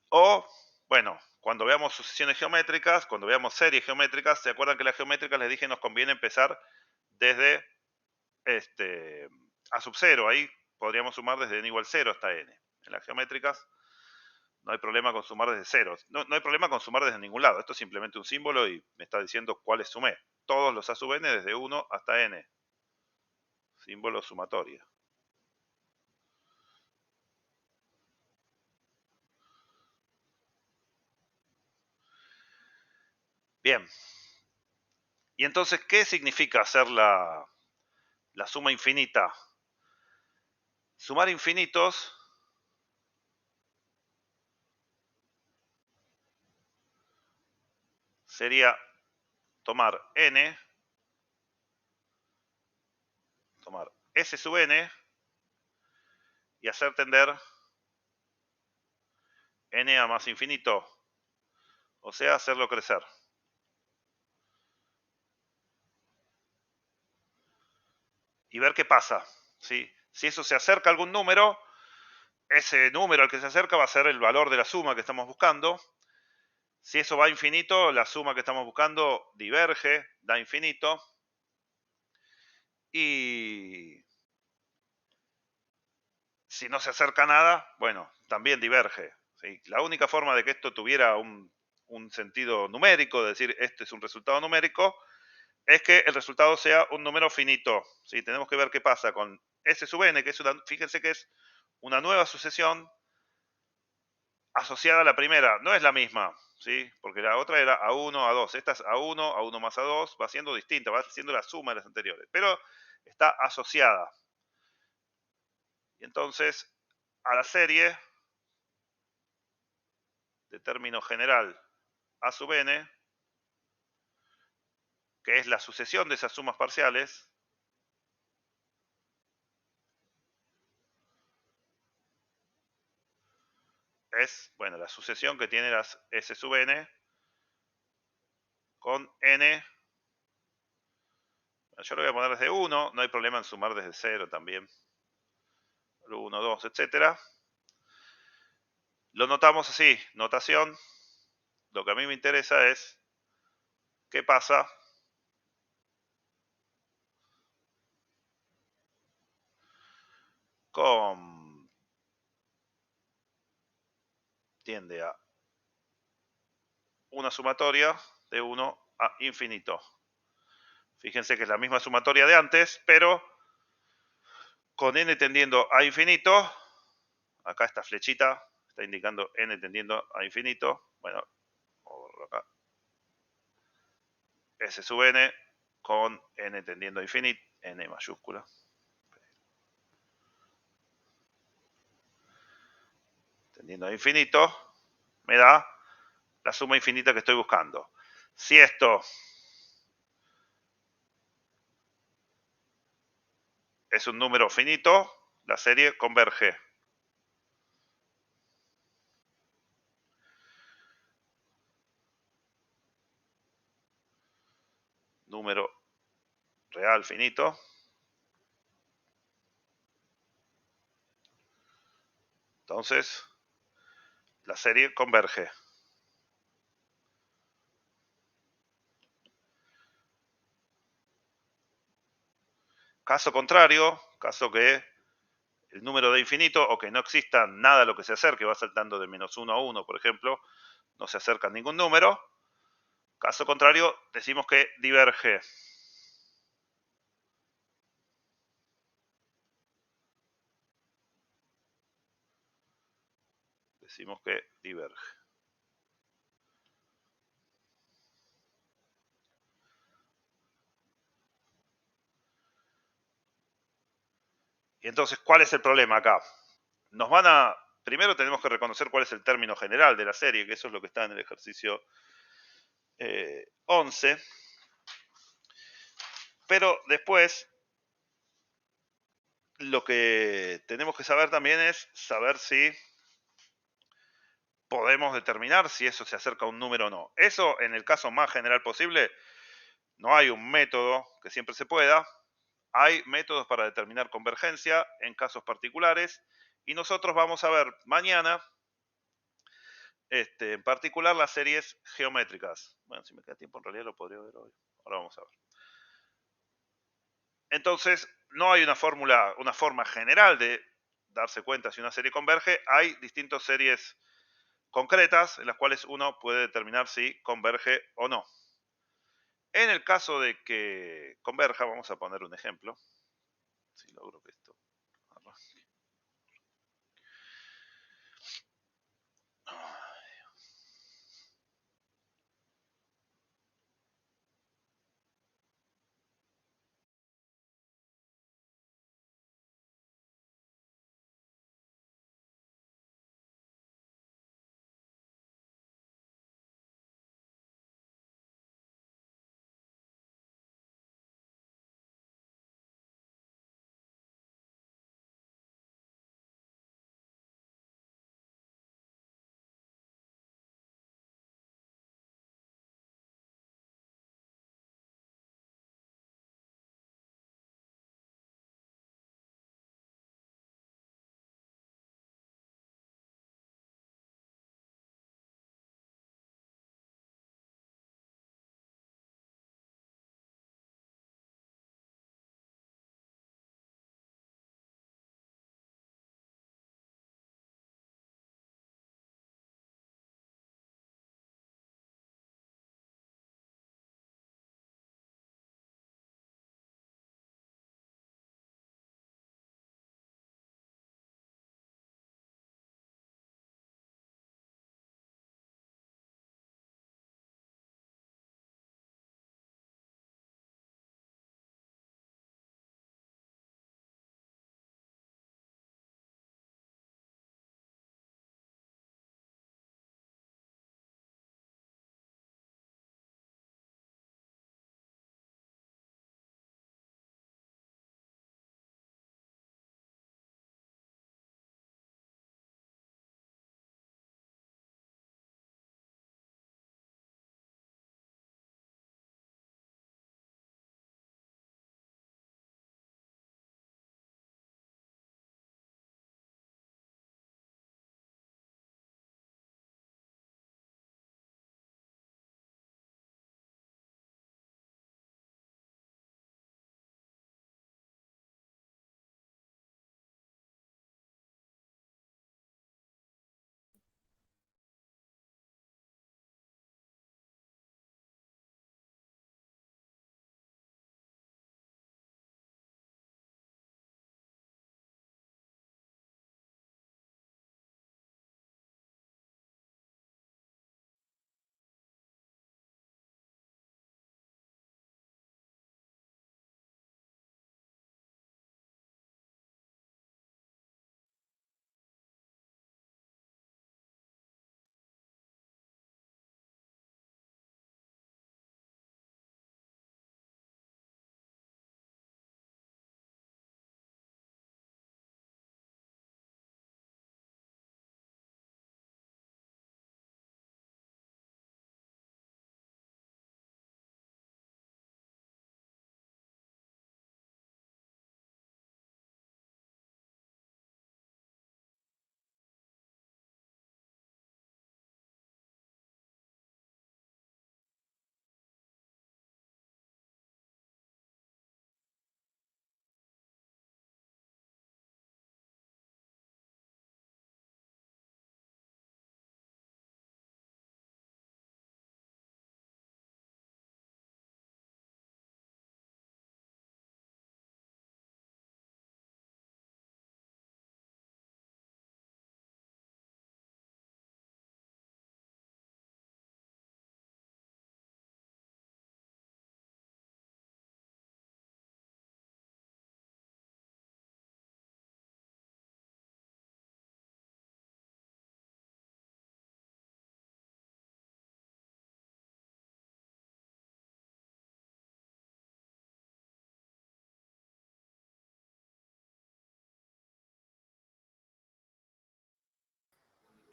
S1: O, bueno, cuando veamos sucesiones geométricas, cuando veamos series geométricas, ¿se acuerdan que las geométricas les dije nos conviene empezar desde A sub 0? Ahí podríamos sumar desde n igual 0 hasta n. En las geométricas no hay problema con sumar desde 0. No hay problema con sumar desde ningún lado. Esto es simplemente un símbolo y me está diciendo cuáles sumé. Todos los A sub n desde 1 hasta n. Símbolo sumatoria. Bien. Y entonces, ¿qué significa hacer la suma infinita? Sumar infinitos sería tomar n, tomar S sub n y hacer tender n a más infinito, o sea, hacerlo crecer. Y ver qué pasa. ¿Sí? Si eso se acerca a algún número, ese número al que se acerca va a ser el valor de la suma que estamos buscando. Si eso va a infinito, la suma que estamos buscando diverge, da infinito. Y si no se acerca a nada, bueno, también diverge. ¿Sí? La única forma de que esto tuviera un sentido numérico, de decir este es un resultado numérico, es que el resultado sea un número finito. ¿Sí? Tenemos que ver qué pasa con S sub n, que es fíjense que es una nueva sucesión asociada a la primera, no es la misma, ¿sí? Porque la otra era A1, A2. Esta es A1 más A2, va siendo distinta, va siendo la suma de las anteriores, pero está asociada. Y entonces, a la serie de término general A sub n, que es la sucesión de esas sumas parciales, es, bueno, la sucesión que tiene las S sub n con n. Yo lo voy a poner desde 1, no hay problema en sumar desde 0 también. 1, 2, etcétera. Lo notamos así, notación. Lo que a mí me interesa es qué pasa con, tiende a una sumatoria de 1 a infinito. Fíjense que es la misma sumatoria de antes, pero con n tendiendo a infinito, acá esta flechita está indicando n tendiendo a infinito. Bueno, acá S sub n con n tendiendo a infinito, n mayúscula. Tendiendo a infinito, me da la suma infinita que estoy buscando. Si esto es un número finito, la serie converge. Número real finito. Entonces, la serie converge. Caso contrario, caso que el número de infinito o que no exista nada a lo que se acerque, va saltando de menos 1 a 1, por ejemplo, no se acerca ningún número. Caso contrario, decimos que diverge. Decimos que diverge. Y entonces, ¿cuál es el problema acá? Nos van a... Primero tenemos que reconocer cuál es el término general de la serie, que eso es lo que está en el ejercicio 11. Pero después, lo que tenemos que saber también es saber si podemos determinar si eso se acerca a un número o no. Eso, en el caso más general posible, no hay un método que siempre se pueda. Hay métodos para determinar convergencia en casos particulares. Y nosotros vamos a ver mañana, en particular, las series geométricas. Bueno, si me queda tiempo, en realidad lo podría ver hoy. Ahora vamos a ver. Entonces, no hay una fórmula, una forma general de darse cuenta si una serie converge. Hay distintas series concretas en las cuales uno puede determinar si converge o no. En el caso de que converja, vamos a poner un ejemplo. Si logro que esto arranque.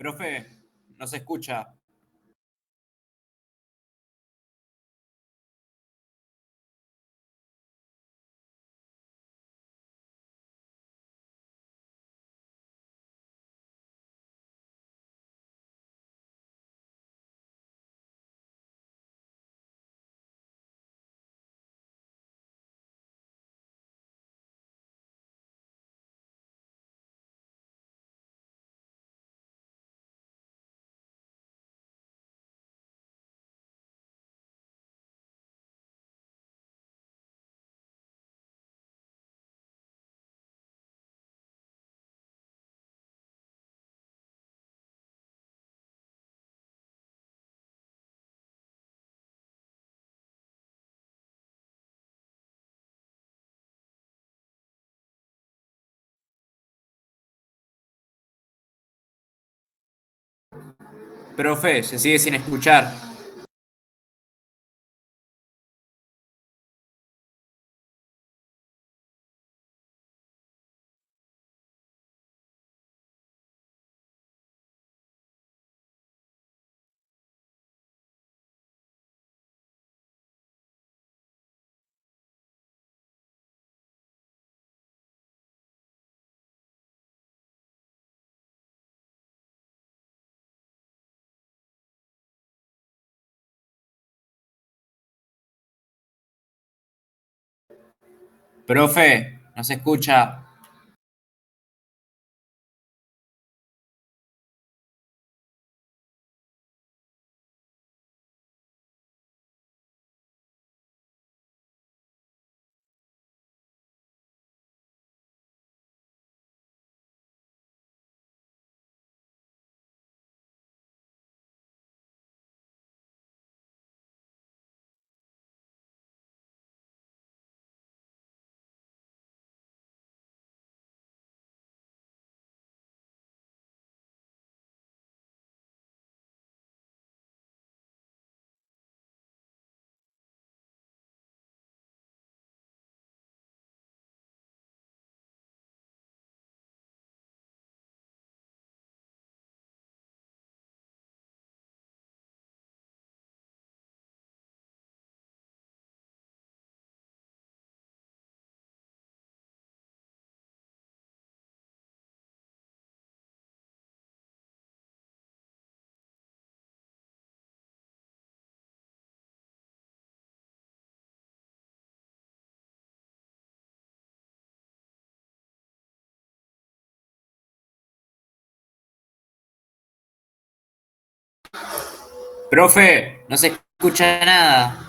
S2: Profe, no se escucha. Profe, se sigue sin escuchar. Profe, no se escucha. Profe, no se escucha nada.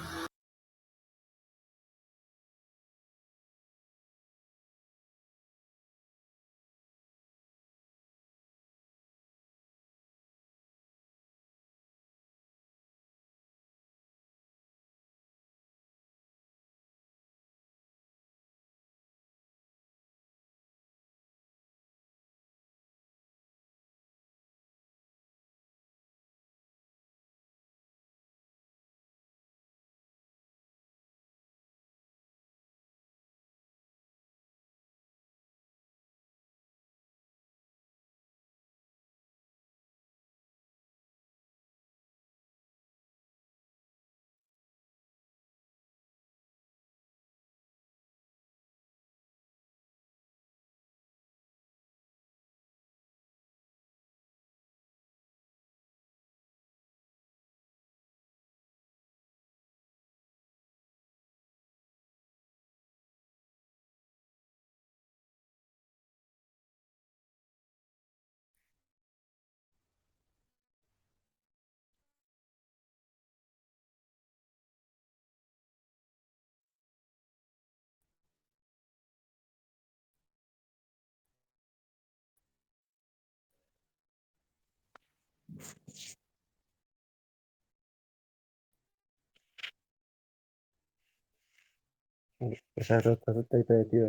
S3: Esa rota y tío.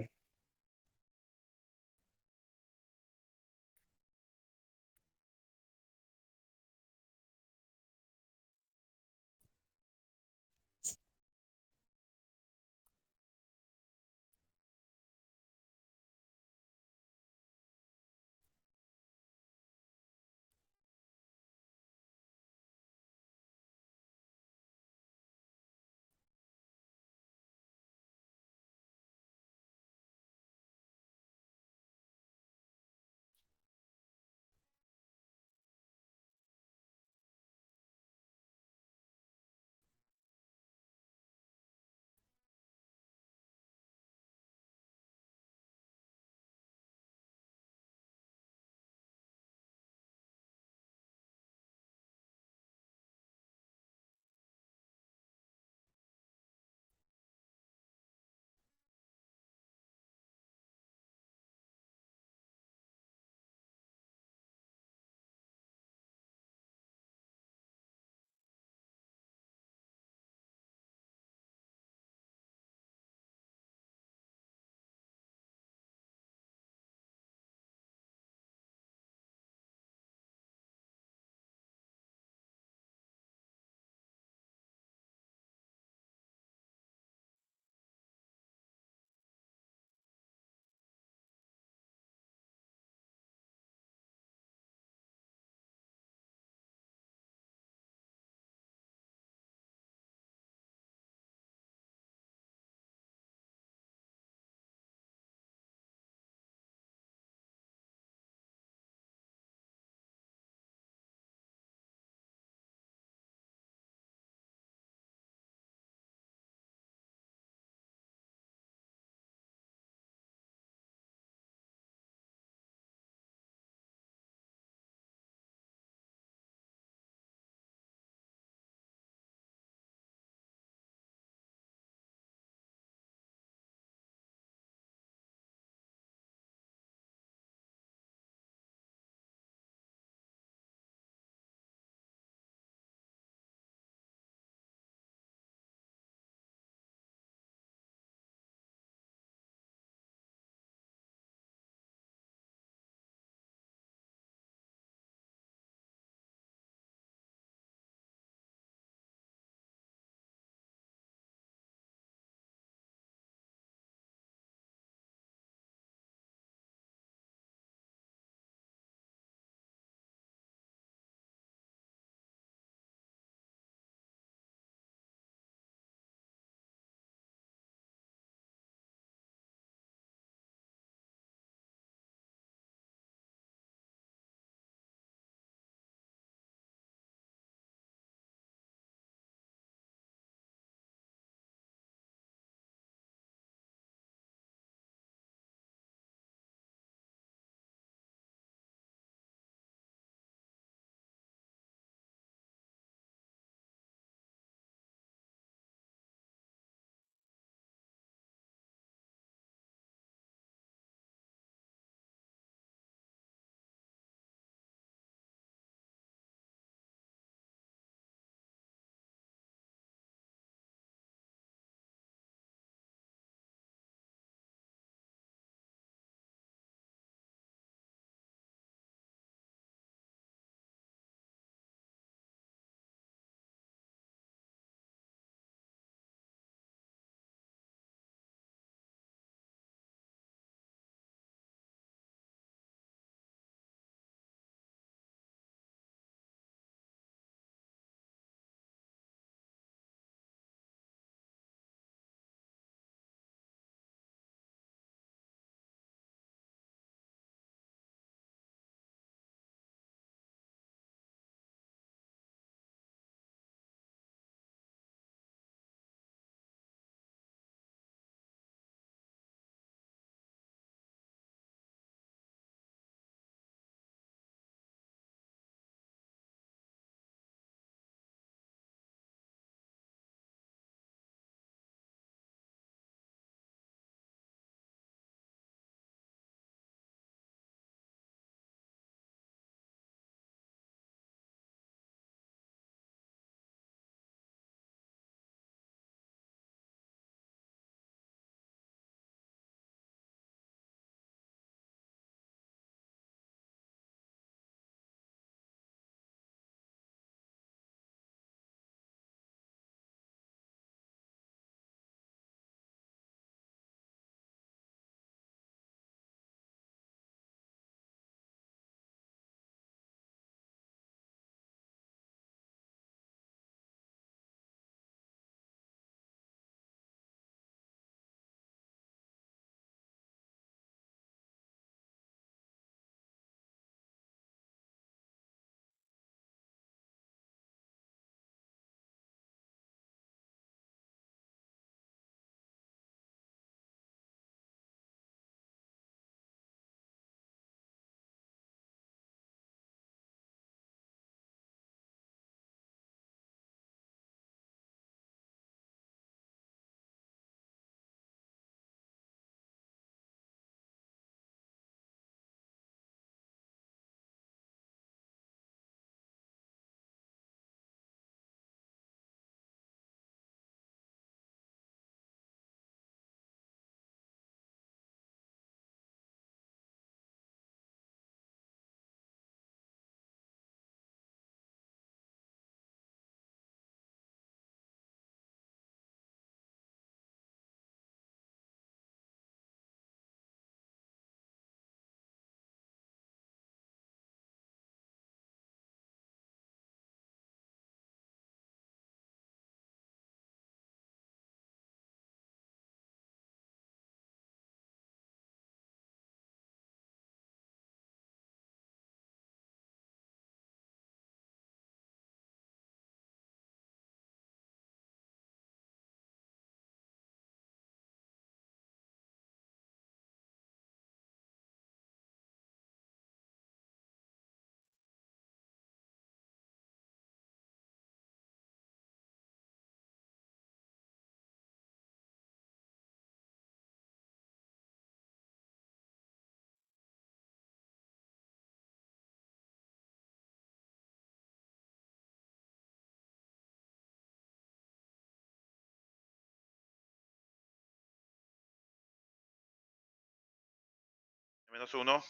S1: menos 1.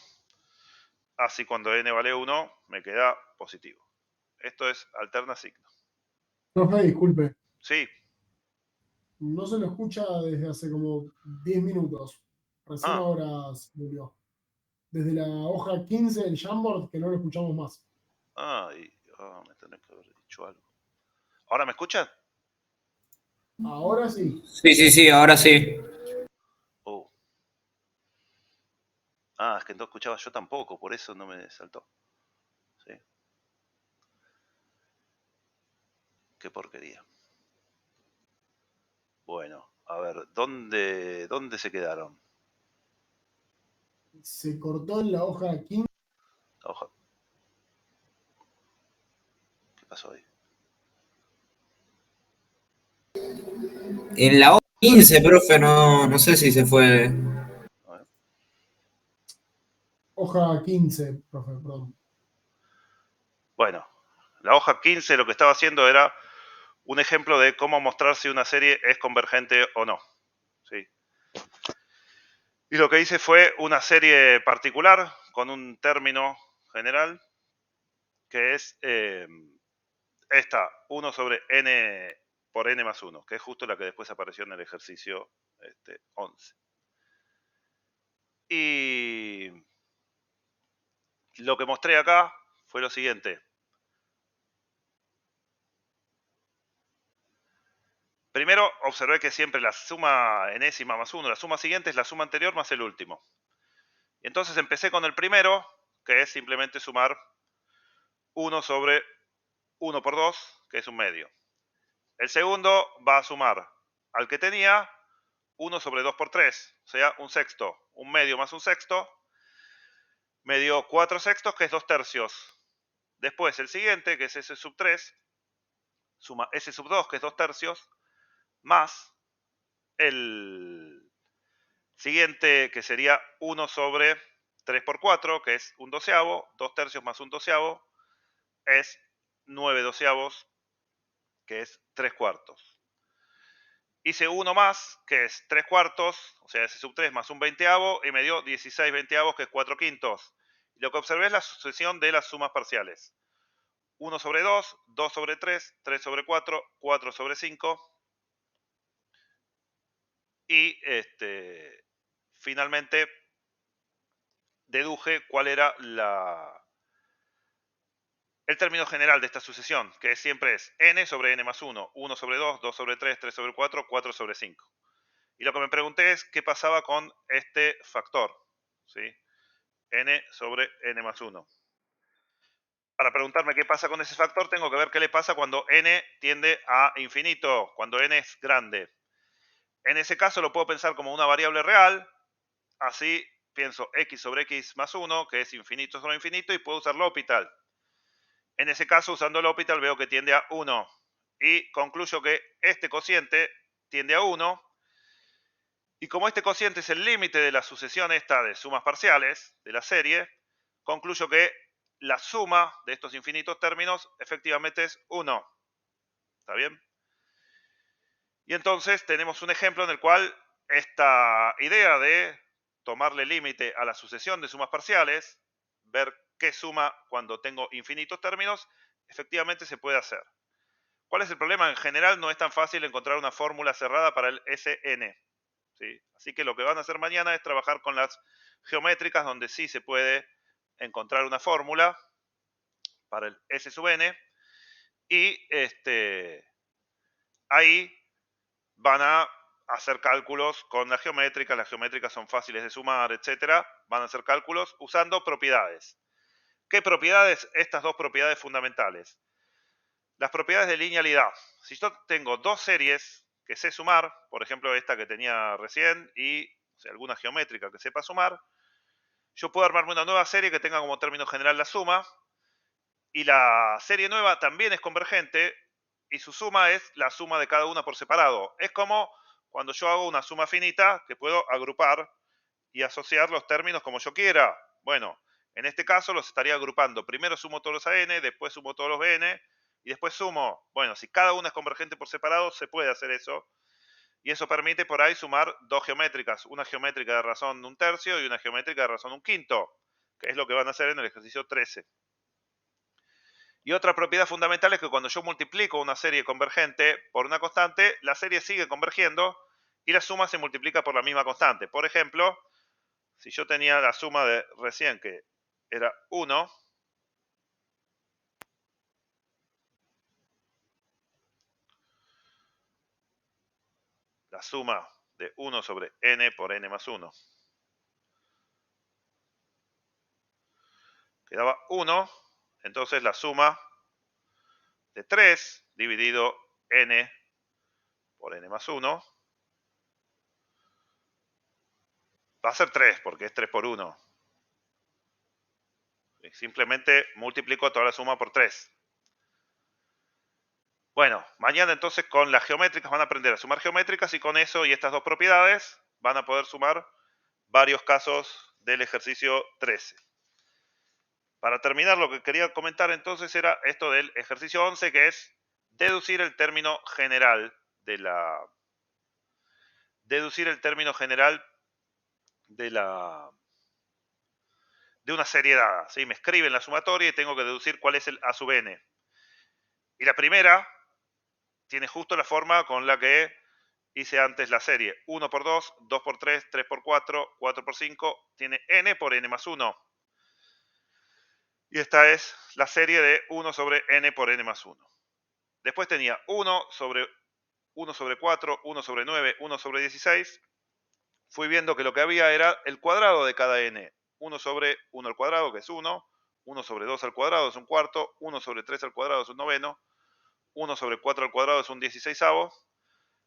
S1: Así cuando n vale 1 me queda positivo. Esto es alterna signo.
S4: Profe, disculpe,
S1: Sí.
S4: no se lo escucha desde hace como 10 minutos. Recién
S1: Ah.
S4: ahora se volvió. Desde la hoja 15 del Jamboard que no lo escuchamos más.
S1: Me tenés que haber dicho algo. ¿Ahora me escuchan?
S4: Ahora sí.
S2: Sí, ahora sí.
S1: Oh. Es que no escuchaba yo tampoco, por eso no me saltó. Sí. Qué porquería. Bueno, a ver, ¿dónde se quedaron?
S4: Se cortó en la hoja 15.
S1: La hoja. ¿Qué pasó ahí?
S2: En la hoja 15, profe, no sé si se fue.
S1: A ver.
S4: Hoja 15, profe, perdón.
S1: Bueno, la hoja 15 lo que estaba haciendo era un ejemplo de cómo mostrar si una serie es convergente o no. ¿Sí? Y lo que hice fue una serie particular con un término general que es esta, 1 sobre n por n más 1, que es justo la que después apareció en el ejercicio 11. Y lo que mostré acá fue lo siguiente. Primero observé que siempre la suma enésima más 1, la suma siguiente es la suma anterior más el último. Y entonces empecé con el primero, que es simplemente sumar 1 sobre 1 por 2, que es un medio. El segundo va a sumar al que tenía 1 sobre 2 por 3, o sea, un sexto. Un medio más un sexto me dio 4 sextos, que es 2 tercios. Después el siguiente, que es S sub 3, suma S sub 2, que es 2 tercios, más el siguiente, que sería 1 sobre 3 por 4, que es un doceavo, 2 tercios más un doceavo, es 9 doceavos, que es 3 cuartos. Hice uno más, que es 3 cuartos, o sea, S sub 3 más un veinteavo, y me dio 16 veinteavos, que es 4 quintos. Y lo que observé es la sucesión de las sumas parciales. 1 sobre 2, 2 sobre 3, 3 sobre 4, 4 sobre 5. Y finalmente deduje cuál era el término general de esta sucesión, que siempre es n sobre n más 1, 1 sobre 2, 2 sobre 3, 3 sobre 4, 4 sobre 5. Y lo que me pregunté es qué pasaba con este factor, ¿sí? N sobre n más 1. Para preguntarme qué pasa con ese factor, tengo que ver qué le pasa cuando n tiende a infinito, cuando n es grande. En ese caso lo puedo pensar como una variable real, así pienso x sobre x más 1, que es infinito sobre infinito, y puedo usar L'Hopital. En ese caso, usando L'Hopital, veo que tiende a 1. Y concluyo que este cociente tiende a 1. Y como este cociente es el límite de la sucesión esta de sumas parciales de la serie, concluyo que la suma de estos infinitos términos efectivamente es 1. ¿Está bien? Y entonces tenemos un ejemplo en el cual esta idea de tomarle límite a la sucesión de sumas parciales, ver qué suma cuando tengo infinitos términos, efectivamente se puede hacer. ¿Cuál es el problema? En general no es tan fácil encontrar una fórmula cerrada para el Sn. ¿Sí? Así que lo que van a hacer mañana es trabajar con las geométricas, donde sí se puede encontrar una fórmula para el S sub n, y ahí van a hacer cálculos con las geométricas son fáciles de sumar, etcétera. Van a hacer cálculos usando propiedades. ¿Qué propiedades? Estas dos propiedades fundamentales. Las propiedades de linealidad. Si yo tengo dos series que sé sumar, por ejemplo esta que tenía recién y alguna geométrica que sepa sumar, yo puedo armarme una nueva serie que tenga como término general la suma, y la serie nueva también es convergente y su suma es la suma de cada una por separado. Es como cuando yo hago una suma finita que puedo agrupar y asociar los términos como yo quiera. Bueno, en este caso los estaría agrupando. Primero sumo todos los AN, después sumo todos los BN y después sumo. Bueno, si cada una es convergente por separado, se puede hacer eso. Y eso permite por ahí sumar dos geométricas, una geométrica de razón 1/3 y una geométrica de razón 1/5, que es lo que van a hacer en el ejercicio 13. Y otra propiedad fundamental es que cuando yo multiplico una serie convergente por una constante, la serie sigue convergiendo y la suma se multiplica por la misma constante. Por ejemplo, si yo tenía la suma de recién que era 1, la suma de 1 sobre n por n más 1, quedaba 1, entonces la suma de 3 dividido n por n más 1 va a ser 3, porque es 3 por 1. Y simplemente multiplico toda la suma por 3. Bueno, mañana entonces con las geométricas van a aprender a sumar geométricas y con eso y estas dos propiedades van a poder sumar varios casos del ejercicio 13. Para terminar, lo que quería comentar entonces era esto del ejercicio 11, que es deducir el término general de una serie dada. ¿Sí? Me escriben la sumatoria y tengo que deducir cuál es el a sub n. Y la primera tiene justo la forma con la que hice antes la serie. 1 por 2, 2 por 3, 3 por 4, 4 por 5, tiene n por n más 1. Y esta es la serie de 1 sobre n por n más 1. Después tenía 1 sobre 4, 1 sobre 9, 1 sobre 16. Fui viendo que lo que había era el cuadrado de cada n. 1 sobre 1 al cuadrado, que es 1. 1 sobre 2 al cuadrado es un cuarto. 1 sobre 3 al cuadrado es un noveno. 1 sobre 4 al cuadrado es un 16avo.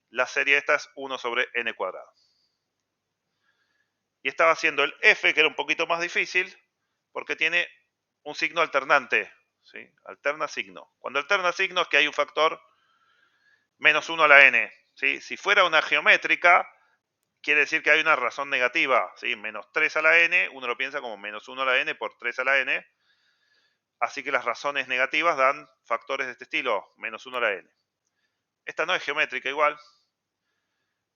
S1: La serie esta es 1 sobre n cuadrado. Y estaba haciendo el f, que era un poquito más difícil, porque tiene un signo alternante. ¿Sí? Alterna signo. Cuando alterna signo es que hay un factor menos 1 a la n. ¿Sí? Si fuera una geométrica, quiere decir que hay una razón negativa. ¿Sí? Menos 3 a la n, uno lo piensa como menos 1 a la n por 3 a la n. Así que las razones negativas dan factores de este estilo, menos 1 a la n. Esta no es geométrica igual.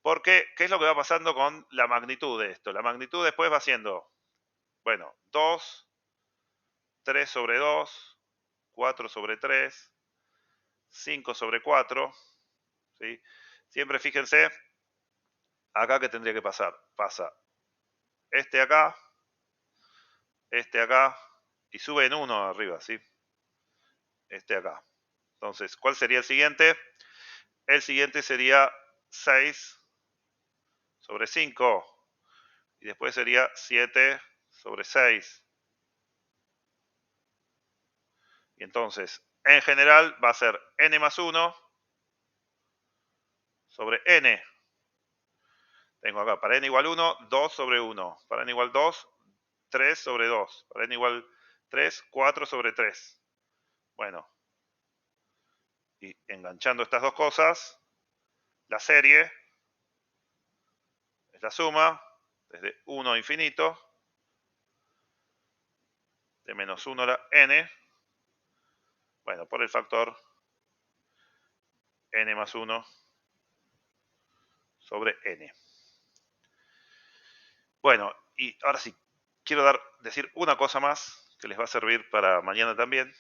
S1: Porque, ¿qué es lo que va pasando con la magnitud de esto? La magnitud después va siendo, bueno, 2, 3 sobre 2, 4 sobre 3, 5 sobre 4. ¿Sí? Siempre fíjense, acá que tendría que pasar. Pasa este acá y sube en 1 arriba, ¿sí? Este acá. Entonces, ¿cuál sería el siguiente? El siguiente sería 6 sobre 5. Y después sería 7 sobre 6. Y entonces, en general, va a ser n más 1 sobre n. Tengo acá, para n igual 1, 2 sobre 1. Para n igual 2, 3 sobre 2. Para n igual 3, 4 sobre 3. Bueno. Y enganchando estas dos cosas, la serie es la suma desde 1 a infinito de menos 1 a la n, bueno, por el factor n más 1 sobre n. Bueno, y ahora sí, quiero decir una cosa más que les va a servir para mañana también,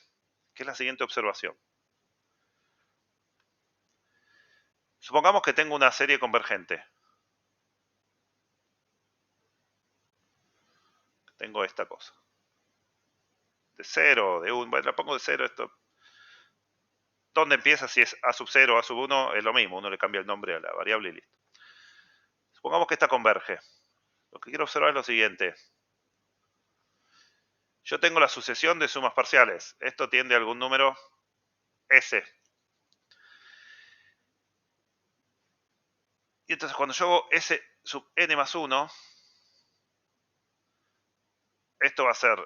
S1: que es la siguiente observación. Supongamos que tengo una serie convergente. Tengo esta cosa. De 0, de 1, bueno, la pongo de 0, esto. ¿Dónde empieza? Si es a sub 0 o a sub 1, es lo mismo, uno le cambia el nombre a la variable y listo. Supongamos que esta converge. Lo que quiero observar es lo siguiente. Yo tengo la sucesión de sumas parciales. Esto tiende a algún número S. Y entonces cuando yo hago S sub n más 1, esto va a ser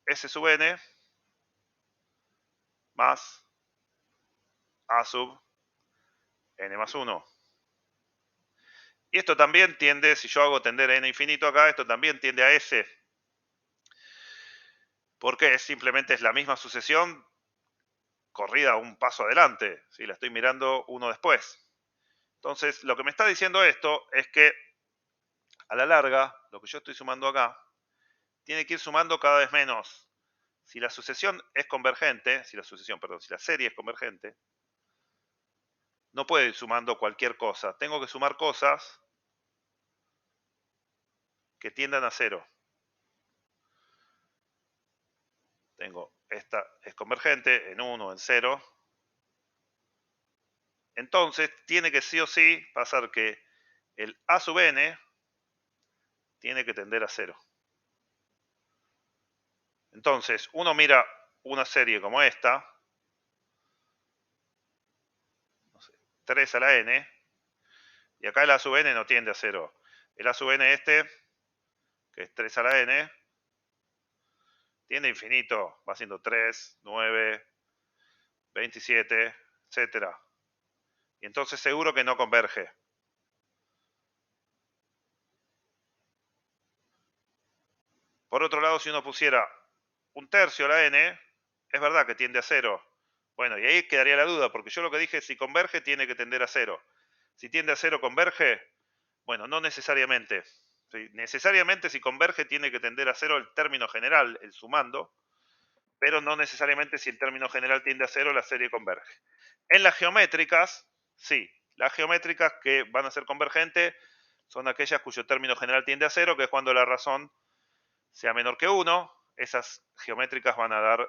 S1: S sub n más A sub n más 1. Y esto también tiende, si yo hago tender a n infinito acá, esto también tiende a S. Porque simplemente es la misma sucesión corrida un paso adelante. ¿Sí? La estoy mirando uno después. Entonces, lo que me está diciendo esto es que a la larga, lo que yo estoy sumando acá, tiene que ir sumando cada vez menos. Si la sucesión es convergente, si la serie es convergente, no puedo ir sumando cualquier cosa. Tengo que sumar cosas que tiendan a 0. Tengo, esta es convergente en 1, en 0. Entonces, tiene que sí o sí pasar que el a sub n tiene que tender a 0. Entonces, uno mira una serie como esta, no sé, 3 a la n, y acá el a sub n no tiende a 0. El a sub n este, que es 3 a la n, tiende a infinito, va siendo 3, 9, 27, etc. Y entonces seguro que no converge. Por otro lado, si uno pusiera un tercio a la n, es verdad que tiende a 0. Bueno, y ahí quedaría la duda, porque yo lo que dije es si converge tiene que tender a 0. Si tiende a 0 converge, bueno, no necesariamente. ¿Sí? Necesariamente si converge tiene que tender a 0 el término general, el sumando, pero no necesariamente si el término general tiende a 0 la serie converge. En las geométricas, sí. Las geométricas que van a ser convergentes son aquellas cuyo término general tiende a 0, que es cuando la razón sea menor que 1. Esas geométricas van a dar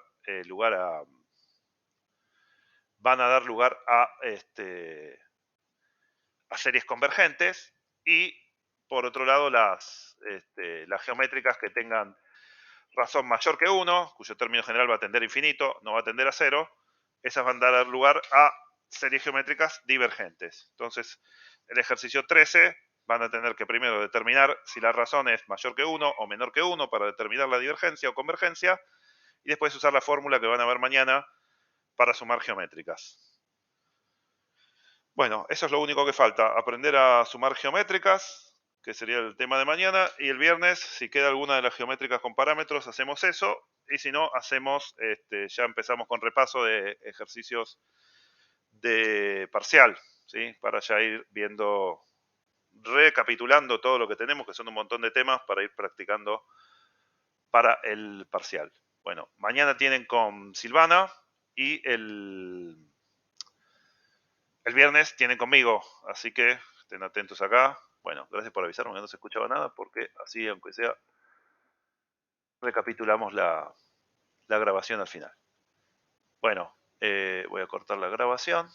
S1: lugar a series convergentes, y por otro lado las geométricas que tengan razón mayor que 1, cuyo término general va a tender a infinito, no va a tender a 0, esas van a dar lugar a series geométricas divergentes. Entonces, el ejercicio 13 van a tener que primero determinar si la razón es mayor que 1 o menor que 1 para determinar la divergencia o convergencia, y después usar la fórmula que van a ver mañana para sumar geométricas. Bueno, eso es lo único que falta, aprender a sumar geométricas, que sería el tema de mañana, y el viernes, si queda alguna de las geométricas con parámetros, hacemos eso, y si no, hacemos, ya empezamos con repaso de ejercicios de parcial, ¿sí? Para ya ir viendo, recapitulando todo lo que tenemos, que son un montón de temas para ir practicando para el parcial. Bueno, mañana tienen con Silvana y el viernes tienen conmigo, así que estén atentos acá. Bueno, gracias por avisarme que no se escuchaba nada, porque así, aunque sea, recapitulamos la grabación al final. Bueno, voy a cortar la grabación.